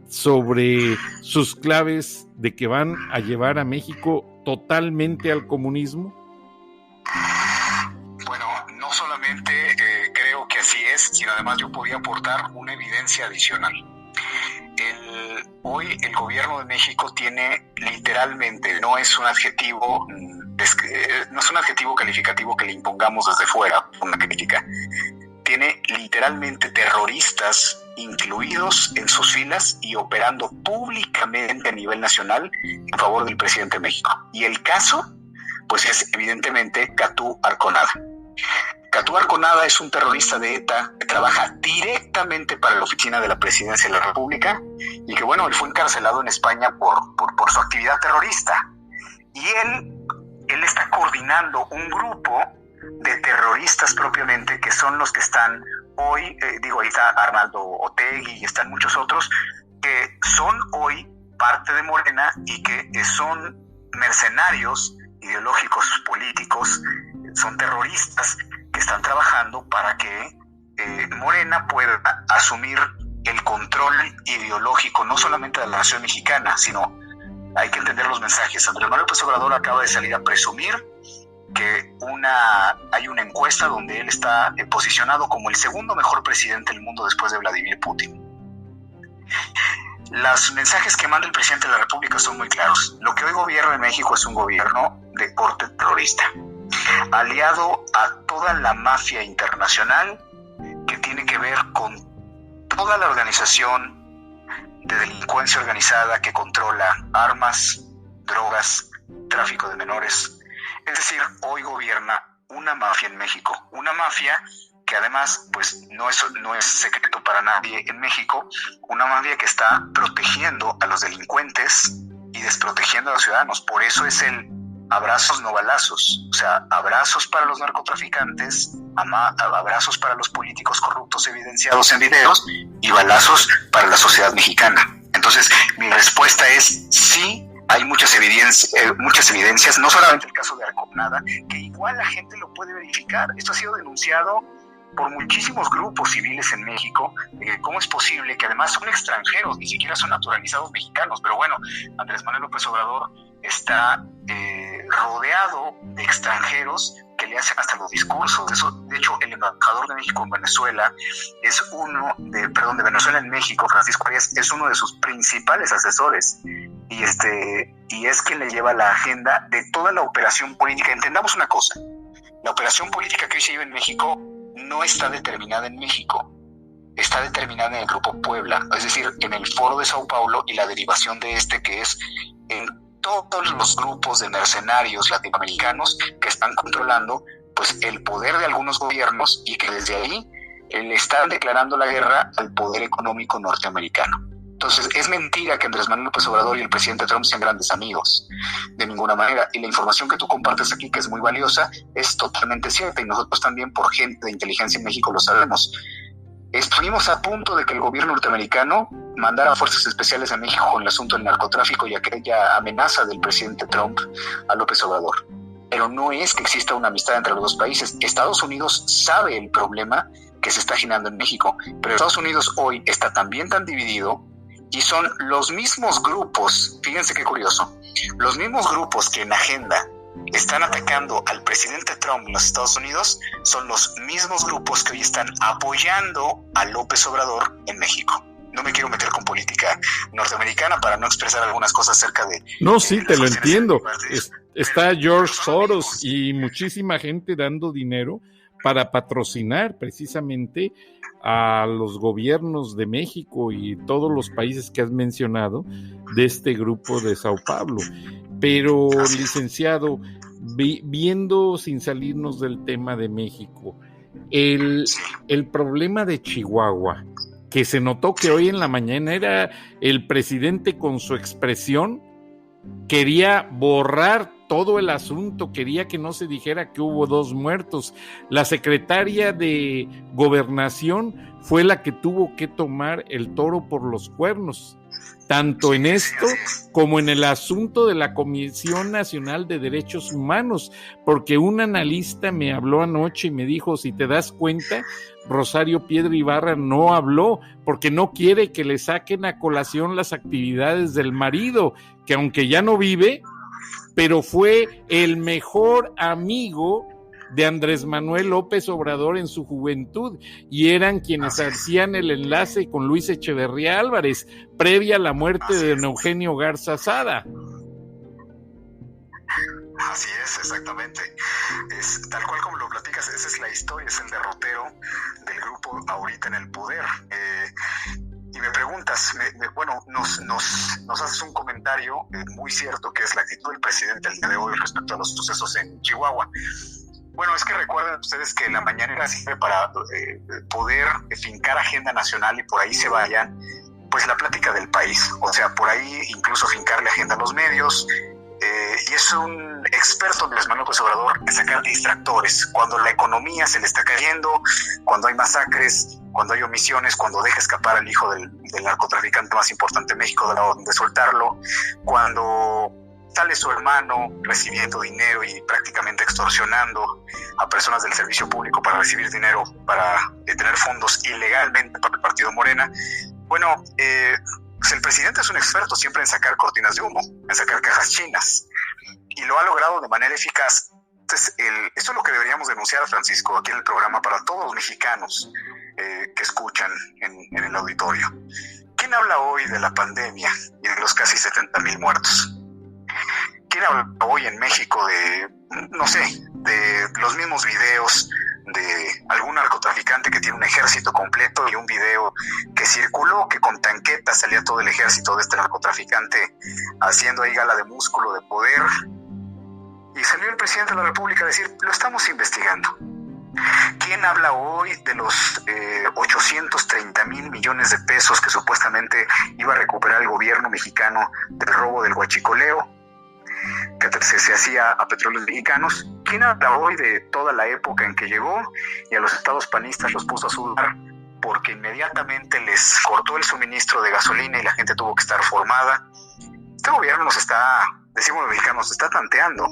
sobre sus claves de que van a llevar a México totalmente al comunismo? Bueno, no solamente creo que así es, sino además yo podría aportar una evidencia adicional. Hoy el gobierno de México tiene literalmente, no es un adjetivo calificativo que le impongamos desde fuera, una crítica. Tiene literalmente terroristas incluidos en sus filas y operando públicamente a nivel nacional en favor del presidente de México. Y el caso, pues, es evidentemente Katú Arconada. Katú Arconada es un terrorista de ETA que trabaja directamente para la oficina de la Presidencia de la República y que, bueno, él fue encarcelado en España por su actividad terrorista. Y él está coordinando un grupo de terroristas propiamente, que son los que están hoy, ahí está Arnaldo Otegi y están muchos otros, que son hoy parte de Morena y que son mercenarios ideológicos, políticos, son terroristas que están trabajando para que Morena pueda asumir el control ideológico, no solamente de la nación mexicana, sino hay que entender los mensajes. Andrés Manuel López Obrador acaba de salir a presumir que hay una encuesta donde él está posicionado como el segundo mejor presidente del mundo después de Vladimir Putin. Los mensajes que manda el presidente de la República son muy claros. Lo que hoy gobierna en México es un gobierno de corte terrorista, aliado a toda la mafia internacional que tiene que ver con toda la organización de delincuencia organizada que controla armas, drogas, tráfico de menores. Es decir, hoy gobierna una mafia en México, una mafia que además, pues, no es secreto para nadie en México, una mafia que está protegiendo a los delincuentes y desprotegiendo a los ciudadanos. Por eso es el abrazos no balazos, o sea, abrazos para los narcotraficantes, abrazos para los políticos corruptos evidenciados en videos y balazos para la sociedad mexicana. Entonces, mi respuesta es sí. Hay muchas evidencias, no solamente el caso de Arconada, que igual la gente lo puede verificar. Esto ha sido denunciado por muchísimos grupos civiles en México. ¿Cómo es posible que además son extranjeros, ni siquiera son naturalizados mexicanos? Pero bueno, Andrés Manuel López Obrador está rodeado de extranjeros que le hacen hasta los discursos. De hecho, el embajador de México en Venezuela de Venezuela en México, Francisco Arias, es uno de sus principales asesores. Y es quien le lleva la agenda de toda la operación política. Entendamos una cosa: la operación política que hoy se lleva en México no está determinada en México, está determinada en el Grupo Puebla, es decir, en el Foro de Sao Paulo y la derivación de que es en todos los grupos de mercenarios latinoamericanos que están controlando, pues, el poder de algunos gobiernos y que desde ahí le están declarando la guerra al poder económico norteamericano. Entonces, es mentira que Andrés Manuel López Obrador y el presidente Trump sean grandes amigos, de ninguna manera. Y la información que tú compartes aquí, que es muy valiosa, es totalmente cierta, y nosotros también, por gente de inteligencia en México, lo sabemos. Estuvimos a punto de que el gobierno norteamericano mandara fuerzas especiales a México con el asunto del narcotráfico y aquella amenaza del presidente Trump a López Obrador. Pero no es que exista una amistad entre los dos países. Estados Unidos sabe el problema que se está generando en México, pero Estados Unidos hoy está también tan dividido. Y son los mismos grupos, fíjense qué curioso, los mismos grupos que en agenda están atacando al presidente Trump en los Estados Unidos, son los mismos grupos que hoy están apoyando a López Obrador en México. No me quiero meter con política norteamericana para no expresar algunas cosas acerca de... No, sí, te lo entiendo. Está George Soros y muchísima gente dando dinero para patrocinar precisamente a los gobiernos de México y todos los países que has mencionado de este grupo de Sao Paulo. Pero, licenciado, viendo, sin salirnos del tema de México, el problema de Chihuahua, que se notó que hoy en la mañana era el presidente con su expresión, quería borrar todo el asunto, quería que no se dijera que hubo 2 muertos. La secretaria de Gobernación fue la que tuvo que tomar el toro por los cuernos, tanto en esto como en el asunto de la Comisión Nacional de Derechos Humanos, porque un analista me habló anoche y me dijo, si te das cuenta, Rosario Piedra Ibarra no habló porque no quiere que le saquen a colación las actividades del marido, que aunque ya no vive, pero fue el mejor amigo de Andrés Manuel López Obrador en su juventud, y eran quienes hacían el enlace con Luis Echeverría Álvarez, previa a la muerte de don Eugenio Garza Sada. Así es, exactamente. Es tal cual como lo platicas, esa es la historia, es el derrotero del grupo ahorita en el poder. Y me preguntas, nos haces un comentario muy cierto, que es la actitud del presidente el día de hoy respecto a los sucesos en Chihuahua. Bueno, es que recuerden ustedes que la mañanera sirve para poder fincar agenda nacional y por ahí se vayan, pues, la plática del país. O sea, por ahí incluso fincarle agenda a los medios. Y es un experto Andrés Manuel López Obrador en sacar distractores. Cuando la economía se le está cayendo, cuando hay masacres, cuando hay omisiones, cuando deja escapar al hijo del narcotraficante más importante de México de la orden de soltarlo, cuando sale su hermano recibiendo dinero y prácticamente extorsionando a personas del servicio público para recibir dinero, para tener fondos ilegalmente para el partido Morena. Bueno, pues el presidente es un experto siempre en sacar cortinas de humo, en sacar cajas chinas, y lo ha logrado de manera eficaz. Entonces, esto es lo que deberíamos denunciar, Francisco, aquí en el programa para todos los mexicanos que escuchan en el auditorio. ¿Quién habla hoy de la pandemia y de los casi 70,000 muertos? ¿Quién habla hoy en México de los mismos videos de algún narcotraficante que tiene un ejército completo, y un video que circuló que con tanquetas salía todo el ejército de este narcotraficante haciendo ahí gala de músculo, de poder? Y salió el presidente de la República a decir, lo estamos investigando. ¿Quién habla hoy de los 830,000 millones de pesos que supuestamente iba a recuperar el gobierno mexicano del robo del huachicoleo que se hacía a petróleos mexicanos? ¿Quién habla hoy de toda la época en que llegó y a los estados panistas los puso a sudar porque inmediatamente les cortó el suministro de gasolina y la gente tuvo que estar formada? Este gobierno decimos los mexicanos, está tanteando.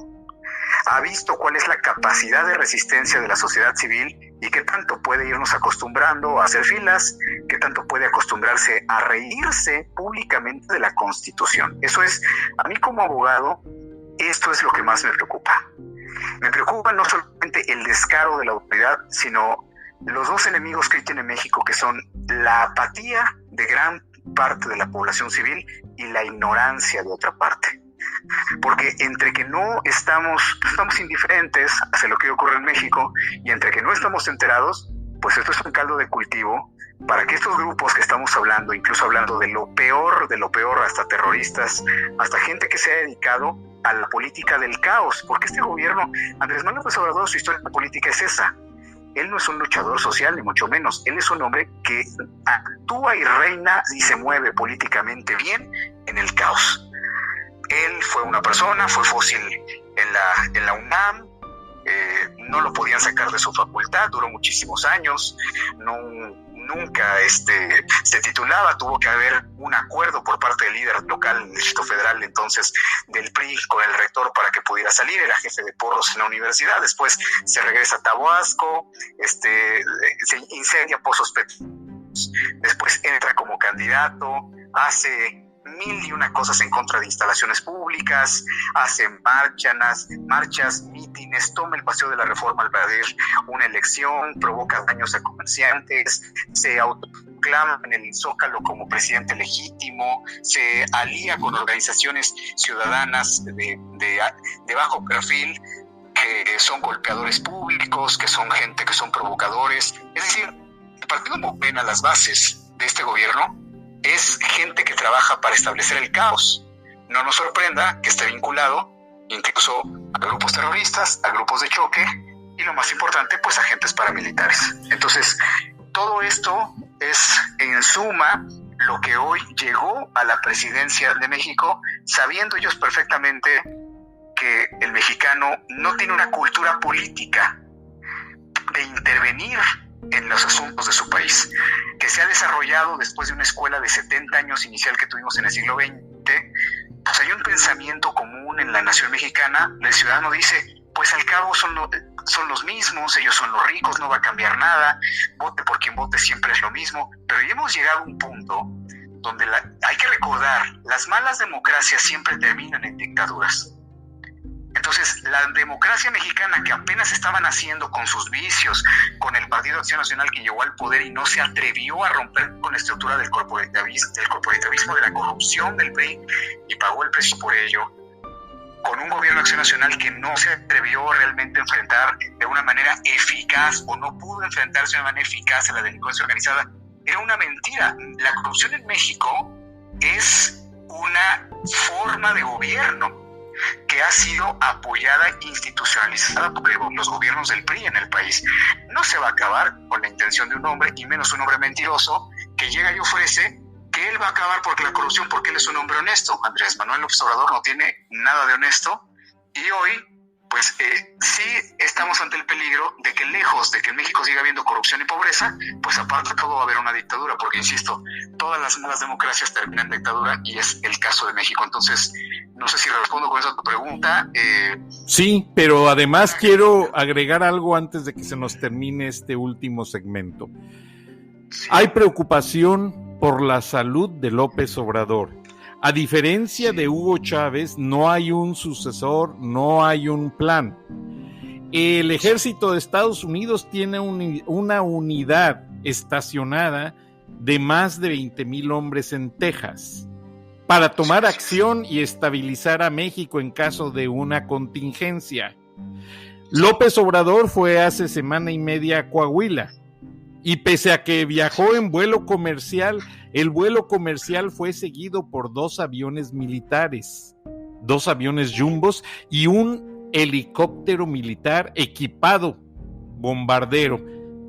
Ha visto cuál es la capacidad de resistencia de la sociedad civil y qué tanto puede irnos acostumbrando a hacer filas, qué tanto puede acostumbrarse a reírse públicamente de la Constitución. Eso es, a mí como abogado, esto es lo que más me preocupa. Me preocupa no solamente el descaro de la autoridad, sino los 2 enemigos que hoy tiene México, que son la apatía de gran parte de la población civil y la ignorancia de otra parte. Porque entre que no estamos indiferentes hacia lo que ocurre en México y entre que no estamos enterados, pues esto es un caldo de cultivo para que estos grupos que estamos hablando, incluso hablando de lo peor, hasta terroristas, hasta gente que se ha dedicado a la política del caos, porque este gobierno, Andrés Manuel López Obrador, su historia política es esa. Él no es un luchador social, ni mucho menos. Él es un hombre que actúa y reina y se mueve políticamente bien en el caos. Él fue una persona, fue fósil en la UNAM, no lo podían sacar de su facultad, duró muchísimos años, nunca se titulaba, tuvo que haber un acuerdo por parte del líder local del Distrito Federal, entonces del PRI, con el rector para que pudiera salir. Era jefe de porros en la universidad, después se regresa a Tabasco, se incendia Pozos Petroleros, después entra como candidato, hace 1,001 cosas en contra de instalaciones públicas, hace marchas, mítines, toma el paseo de la Reforma al perder una elección, provoca daños a comerciantes, se autoclama en el Zócalo como presidente legítimo, se alía con organizaciones ciudadanas de bajo perfil, que son golpeadores públicos, que son gente que son provocadores. Es decir, el Partido Morena, las bases de este gobierno, es gente que trabaja para establecer el caos. No nos sorprenda que esté vinculado incluso a grupos terroristas, a grupos de choque y, lo más importante, pues a agentes paramilitares. Entonces, todo esto es en suma lo que hoy llegó a la presidencia de México, sabiendo ellos perfectamente que el mexicano no tiene una cultura política de intervenir en los asuntos de su país, que se ha desarrollado después de una escuela de 70 años inicial que tuvimos en el siglo XX. Pues hay un pensamiento común en la nación mexicana. El ciudadano dice, pues al cabo son los mismos, ellos son los ricos, no va a cambiar nada, vote por quien vote, siempre es lo mismo. Pero ya hemos llegado a un punto donde hay que recordar, las malas democracias siempre terminan en dictaduras. Entonces, la democracia mexicana, que apenas estaban haciendo con sus vicios, con el Partido Acción Nacional que llegó al poder y no se atrevió a romper con la estructura del corporativismo, de la corrupción del PRI, y pagó el precio por ello, con un gobierno de Acción Nacional que no se atrevió realmente a enfrentar de una manera eficaz, o no pudo enfrentarse de una manera eficaz a la delincuencia organizada, era una mentira. La corrupción en México es una forma de gobierno que ha sido apoyada e institucionalizada por los gobiernos del PRI en el país. No se va a acabar con la intención de un hombre, y menos un hombre mentiroso, que llega y ofrece que él va a acabar porque la corrupción, porque él es un hombre honesto. Andrés Manuel López Obrador no tiene nada de honesto, y hoy pues sí estamos ante el peligro de que, lejos de que en México siga habiendo corrupción y pobreza, pues aparte de todo va a haber una dictadura, porque insisto, todas las malas democracias terminan en dictadura, y es el caso de México. Entonces, no sé si respondo con esa tu pregunta. Sí, pero además quiero agregar algo antes de que se nos termine este último segmento. Sí. Hay preocupación por la salud de López Obrador. A diferencia de Hugo Chávez, no hay un sucesor, no hay un plan. El ejército de Estados Unidos tiene una unidad estacionada de más de 20,000 hombres en Texas para tomar acción y estabilizar a México en caso de una contingencia. López Obrador fue hace semana y media a Coahuila, y pese a que viajó en vuelo comercial, el vuelo comercial fue seguido por 2 aviones militares, 2 aviones jumbos y un helicóptero militar equipado, bombardero.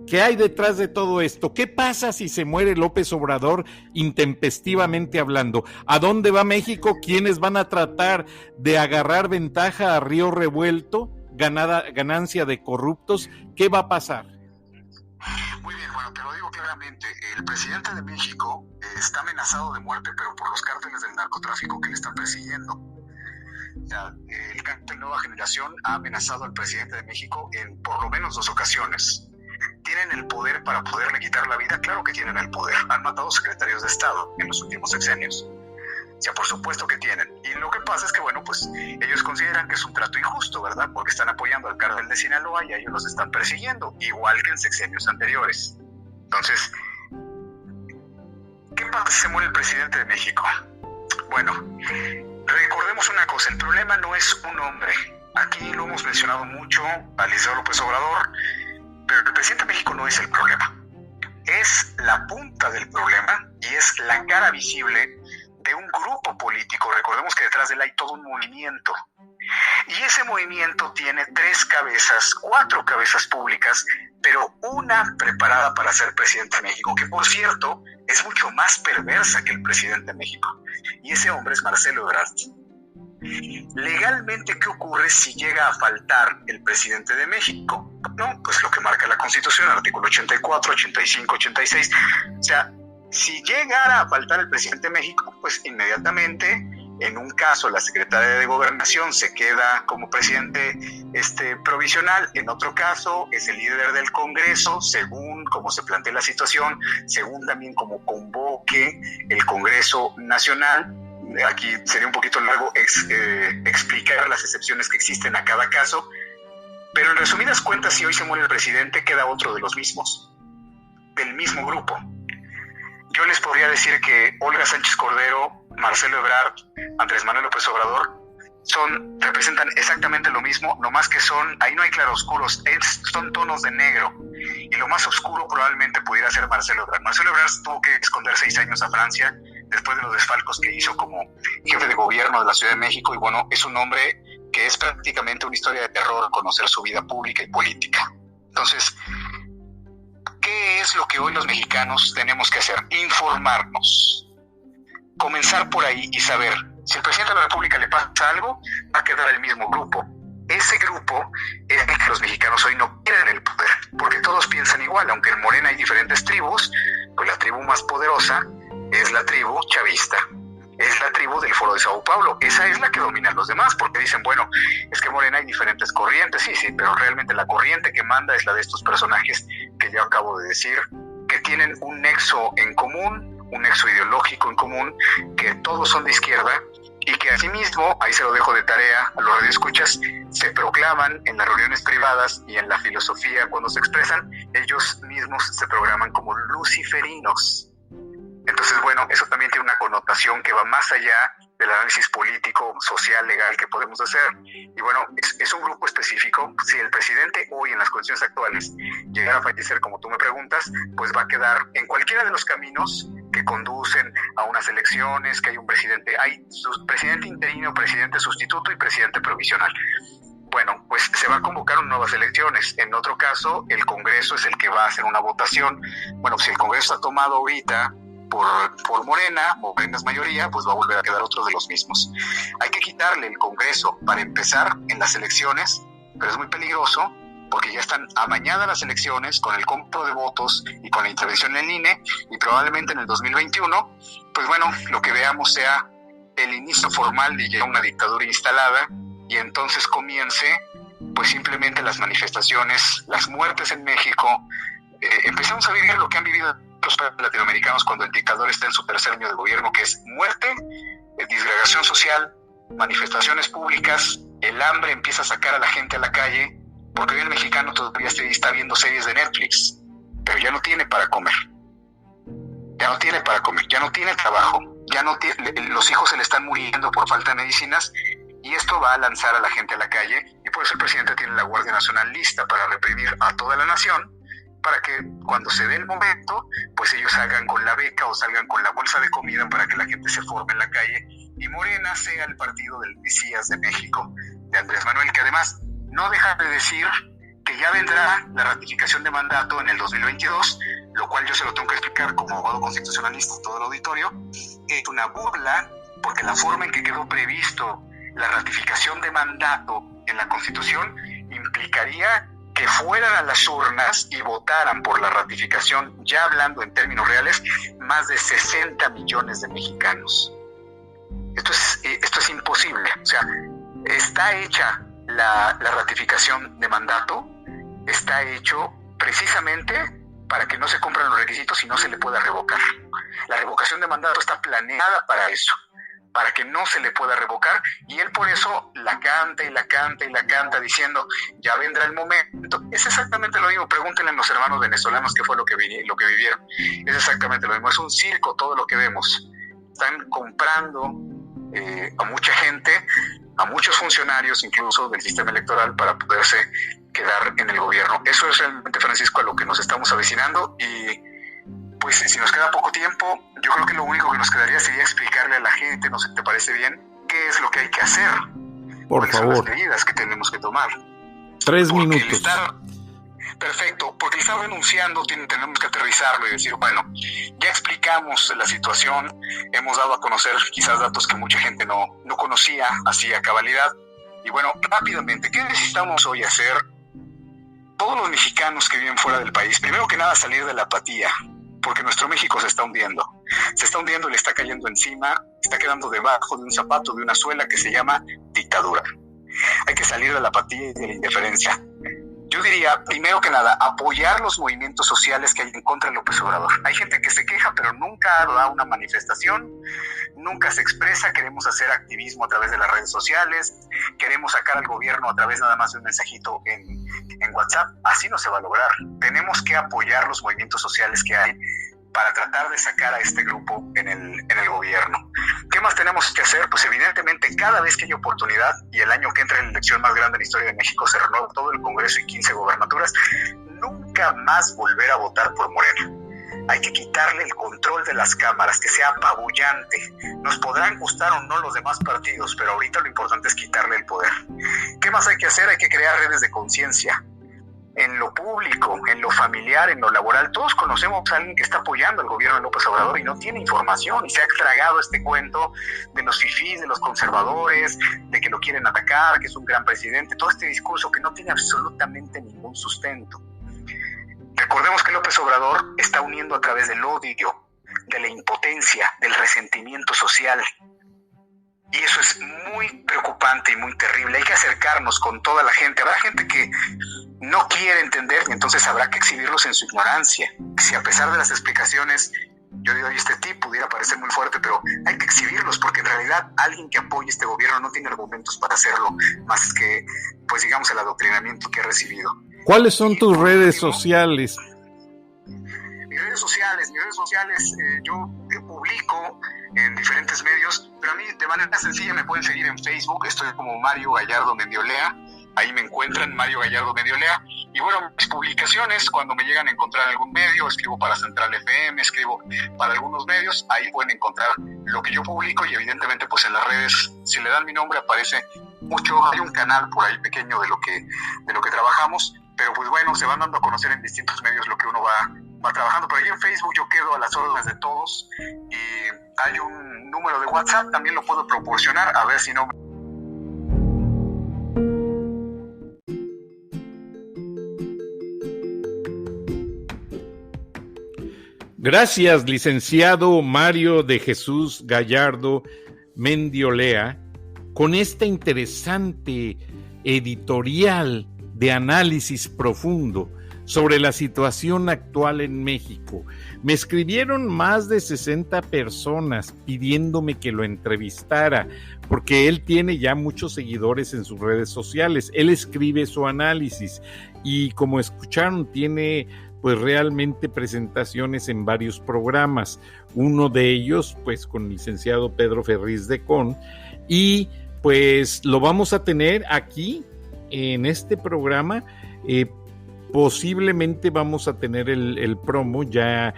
¿Qué hay detrás de todo esto? ¿Qué pasa si se muere López Obrador intempestivamente hablando? ¿A dónde va México? ¿Quiénes van a tratar de agarrar ventaja a río revuelto? ¿Ganancia de corruptos? ¿Qué va a pasar? Muy bien, bueno, te lo digo claramente. El presidente de México está amenazado de muerte, pero por los cárteles del narcotráfico que le están persiguiendo. O sea, el cártel Nueva Generación ha amenazado al presidente de México en por lo menos 2 ocasiones. ¿Tienen el poder para poderle quitar la vida? Claro que tienen el poder. Han matado secretarios de Estado en los últimos sexenios. O sea, por supuesto que tienen. Y lo que pasa es que, bueno, pues ellos consideran que es un trato injusto, ¿verdad? Porque están apoyando al cártel de Sinaloa y a ellos los están persiguiendo, igual que en sexenios anteriores. Entonces, ¿qué pasa si se muere el presidente de México? Bueno, recordemos una cosa, el problema no es un hombre. Aquí lo hemos mencionado mucho, al licenciado López Obrador, pero el presidente de México no es el problema. Es la punta del problema y es la cara visible de un grupo político. Recordemos que detrás de él hay todo un movimiento. Y ese movimiento tiene 4 cabezas públicas, pero una preparada para ser presidente de México, que por cierto es mucho más perversa que el presidente de México. Y ese hombre es Marcelo Ebrard. Legalmente, ¿qué ocurre si llega a faltar el presidente de México? No, pues lo que marca la Constitución, artículo 84, 85, 86. O sea, si llegara a faltar el presidente de México, pues inmediatamente, en un caso, la secretaria de Gobernación se queda como presidente provisional, en otro caso es el líder del Congreso, según como se plantea la situación, según también como convoque el Congreso Nacional. Aquí sería un poquito largo explicar las excepciones que existen a cada caso, pero en resumidas cuentas, si hoy se muere el presidente, queda otro de los mismos, del mismo grupo. Yo les podría decir que Olga Sánchez Cordero, Marcelo Ebrard, Andrés Manuel López Obrador representan exactamente lo mismo, nomás que ahí no hay claroscuros, son tonos de negro, y lo más oscuro probablemente pudiera ser Marcelo Ebrard. Marcelo Ebrard tuvo que esconder 6 años a Francia después de los desfalcos que hizo como jefe de gobierno de la Ciudad de México, y bueno, es un hombre que es prácticamente una historia de terror conocer su vida pública y política. Entonces, ¿qué ¿qué es lo que hoy los mexicanos tenemos que hacer? Informarnos. Comenzar por ahí y saber, si al presidente de la República le pasa algo, va a quedar el mismo grupo. Ese grupo es el que los mexicanos hoy no quieren el poder, porque todos piensan igual, aunque en Morena hay diferentes tribus, pues la tribu más poderosa es la tribu chavista, es la tribu del Foro de Sao Paulo, esa es la que domina a los demás, porque dicen, bueno, es que en Morena hay diferentes corrientes, sí, pero realmente la corriente que manda es la de estos personajes que yo acabo de decir, que tienen un nexo en común, un nexo ideológico en común, que todos son de izquierda, y que asimismo, ahí se lo dejo de tarea a los radioescuchas, se proclaman en las reuniones privadas y en la filosofía cuando se expresan, ellos mismos se programan como luciferinos. Entonces, bueno, eso también tiene una connotación que va más allá del análisis político, social, legal que podemos hacer. Y bueno, es un grupo específico. Si el presidente hoy en las condiciones actuales llegara a fallecer, como tú me preguntas, pues va a quedar en cualquiera de los caminos que conducen a unas elecciones, que hay un presidente, hay presidente interino, presidente sustituto y presidente provisional. Bueno, pues se va a convocar nuevas elecciones. En otro caso, el Congreso es el que va a hacer una votación. Bueno, si el Congreso está tomado ahorita por Morena, o Morena es mayoría, pues va a volver a quedar otro de los mismos. Hay que quitarle el Congreso para empezar en las elecciones, pero es muy peligroso porque ya están amañadas las elecciones con el compro de votos y con la intervención en el INE, y probablemente en el 2021, pues bueno, lo que veamos sea el inicio formal de ya una dictadura instalada, y entonces comience pues simplemente las manifestaciones, las muertes en México. Empezamos a vivir lo que han vivido los países latinoamericanos cuando el dictador está en su tercer año de gobierno, que es muerte, disgregación social, manifestaciones públicas, el hambre empieza a sacar a la gente a la calle, porque hoy el mexicano todavía está viendo series de Netflix, pero ya no tiene para comer, ya no tiene trabajo, los hijos se le están muriendo por falta de medicinas, y esto va a lanzar a la gente a la calle, y por eso el presidente tiene la Guardia Nacional lista para reprimir a toda la nación, para que cuando se dé el momento, pues ellos salgan con la beca o salgan con la bolsa de comida para que la gente se forme en la calle, y Morena sea el partido del Mesías de México, de Andrés Manuel, que además no deja de decir que ya vendrá la ratificación de mandato en el 2022, lo cual yo se lo tengo que explicar como abogado constitucionalista a todo el auditorio. Es una burla, porque la forma en que quedó previsto la ratificación de mandato en la Constitución implicaría que fueran a las urnas y votaran por la ratificación, ya hablando en términos reales, más de 60 millones de mexicanos. Esto es imposible. O sea, está hecha la ratificación de mandato, está hecho precisamente para que no se cumplan los requisitos y no se le pueda revocar. La revocación de mandato está planeada para eso, para que no se le pueda revocar, y él por eso la canta y la canta y la canta diciendo, ya vendrá el momento. Es exactamente lo mismo, pregúntenle a los hermanos venezolanos qué fue lo que vivieron. Es exactamente lo mismo, es un circo todo lo que vemos. Están comprando a mucha gente, a muchos funcionarios incluso del sistema electoral para poderse quedar en el gobierno. Eso es realmente, Francisco, a lo que nos estamos avecinando, y pues si nos queda poco tiempo, yo creo que lo único que nos quedaría sería explicarle a la gente, no sé si te parece bien, qué es lo que hay que hacer. Por favor. Son las medidas que tenemos que tomar. 3 minutos. Perfecto, porque el estar renunciando tenemos que aterrizarlo y decir, bueno, ya explicamos la situación, hemos dado a conocer quizás datos que mucha gente no conocía así a cabalidad. Y bueno, rápidamente, ¿qué necesitamos hoy hacer? Todos los mexicanos que viven fuera del país, primero que nada salir de la apatía, porque nuestro México se está hundiendo y le está cayendo encima, está quedando debajo de un zapato, de una suela que se llama dictadura. Hay que salir de la apatía y de la indiferencia. Yo diría, primero que nada, apoyar los movimientos sociales que hay en contra de López Obrador. Hay gente que se queja, pero nunca da una manifestación, nunca se expresa. Queremos hacer activismo a través de las redes sociales, queremos sacar al gobierno a través nada más de un mensajito en WhatsApp. Así no se va a lograr. Tenemos que apoyar los movimientos sociales que hay para tratar de sacar a este grupo en el gobierno. ¿Qué más tenemos que hacer? Pues evidentemente cada vez que hay oportunidad, y el año que entra en la elección más grande en la historia de México se renueva todo el Congreso y 15 gobernaturas, nunca más volver a votar por Morena. Hay que quitarle el control de las cámaras, que sea apabullante. Nos podrán gustar o no los demás partidos, pero ahorita lo importante es quitarle el poder. ¿Qué más hay que hacer? Hay que crear redes de conciencia. en lo público, en lo familiar, en lo laboral. Todos conocemos a alguien que está apoyando al gobierno de López Obrador y no tiene información y se ha tragado este cuento de los fifís, de los conservadores, de que lo quieren atacar, que es un gran presidente, todo este discurso que no tiene absolutamente ningún sustento. Recordemos que López Obrador está uniendo a través del odio, de la impotencia, del resentimiento social. Y eso es muy preocupante y muy terrible. Hay que acercarnos con toda la gente. Habrá gente que no quiere entender y entonces habrá que exhibirlos en su ignorancia. Si a pesar de las explicaciones, yo digo, este tipo pudiera parecer muy fuerte, pero hay que exhibirlos porque en realidad alguien que apoye este gobierno no tiene argumentos para hacerlo, más que, pues digamos, el adoctrinamiento que ha recibido. ¿Cuáles son tus redes sociales? Mis redes sociales, yo publico en diferentes medios, pero a mí de manera sencilla me pueden seguir en Facebook, estoy como Mario Gallardo Mendiolea, ahí me encuentran, Mario Gallardo Mendiolea, y bueno, mis publicaciones, cuando me llegan a encontrar algún medio, escribo para Central FM, escribo para algunos medios, ahí pueden encontrar lo que yo publico y evidentemente pues en las redes, si le dan mi nombre aparece mucho, hay un canal por ahí pequeño de lo que trabajamos, pero pues bueno, se van dando a conocer en distintos medios lo que uno va trabajando, pero ahí en Facebook yo quedo a las órdenes de todos y hay un número de WhatsApp, también lo puedo proporcionar, a ver si no. Gracias, licenciado Mario de Jesús Gallardo Mendiolea, con esta interesante editorial de análisis profundo sobre la situación actual en México. Me escribieron más de 60 personas pidiéndome que lo entrevistara, porque él tiene ya muchos seguidores en sus redes sociales. Él escribe su análisis y, como escucharon, tiene pues realmente presentaciones en varios programas. Uno de ellos, pues con el licenciado Pedro Ferriz de Con, y pues lo vamos a tener aquí en este programa. Posiblemente vamos a tener el promo, ya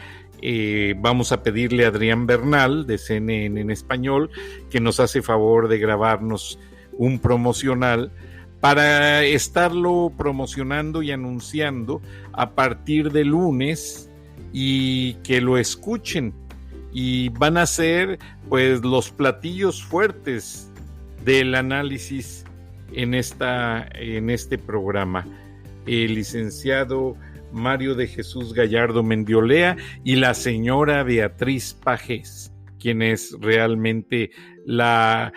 vamos a pedirle a Adrián Bernal de CNN en español que nos hace favor de grabarnos un promocional para estarlo promocionando y anunciando a partir de lunes y que lo escuchen, y van a ser pues los platillos fuertes del análisis en este programa. El licenciado Mario de Jesús Gallardo Mendiolea y la señora Beatriz Pajés, quien es realmente la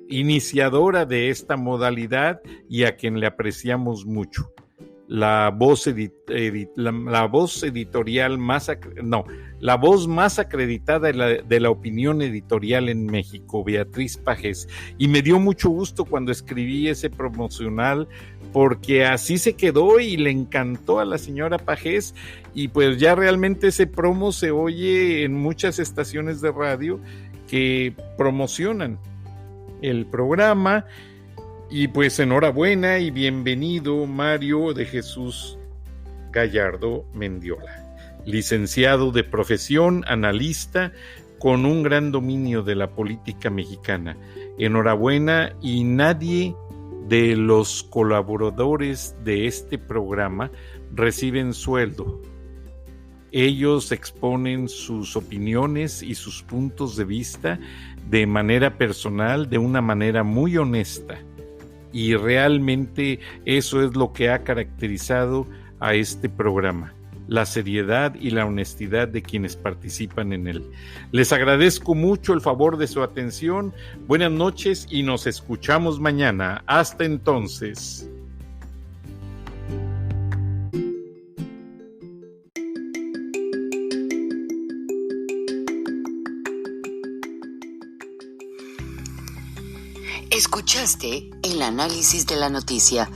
iniciadora de esta modalidad y a quien le apreciamos mucho. La voz más acreditada de la opinión editorial en México, Beatriz Pajés. Y me dio mucho gusto cuando escribí ese promocional, porque así se quedó y le encantó a la señora Pajés, y pues ya realmente ese promo se oye en muchas estaciones de radio que promocionan el programa. Y pues enhorabuena y bienvenido, Mario de Jesús Gallardo Mendiola, licenciado de profesión, analista, con un gran dominio de la política mexicana. Enhorabuena, y nadie de los colaboradores de este programa reciben sueldo. Ellos exponen sus opiniones y sus puntos de vista de manera personal, de una manera muy honesta. Y realmente eso es lo que ha caracterizado a este programa, la seriedad y la honestidad de quienes participan en él. Les agradezco mucho el favor de su atención. Buenas noches y nos escuchamos mañana. Hasta entonces. Escuchaste el análisis de la noticia,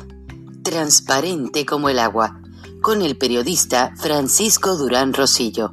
transparente como el agua, con el periodista Francisco Durán Rosillo.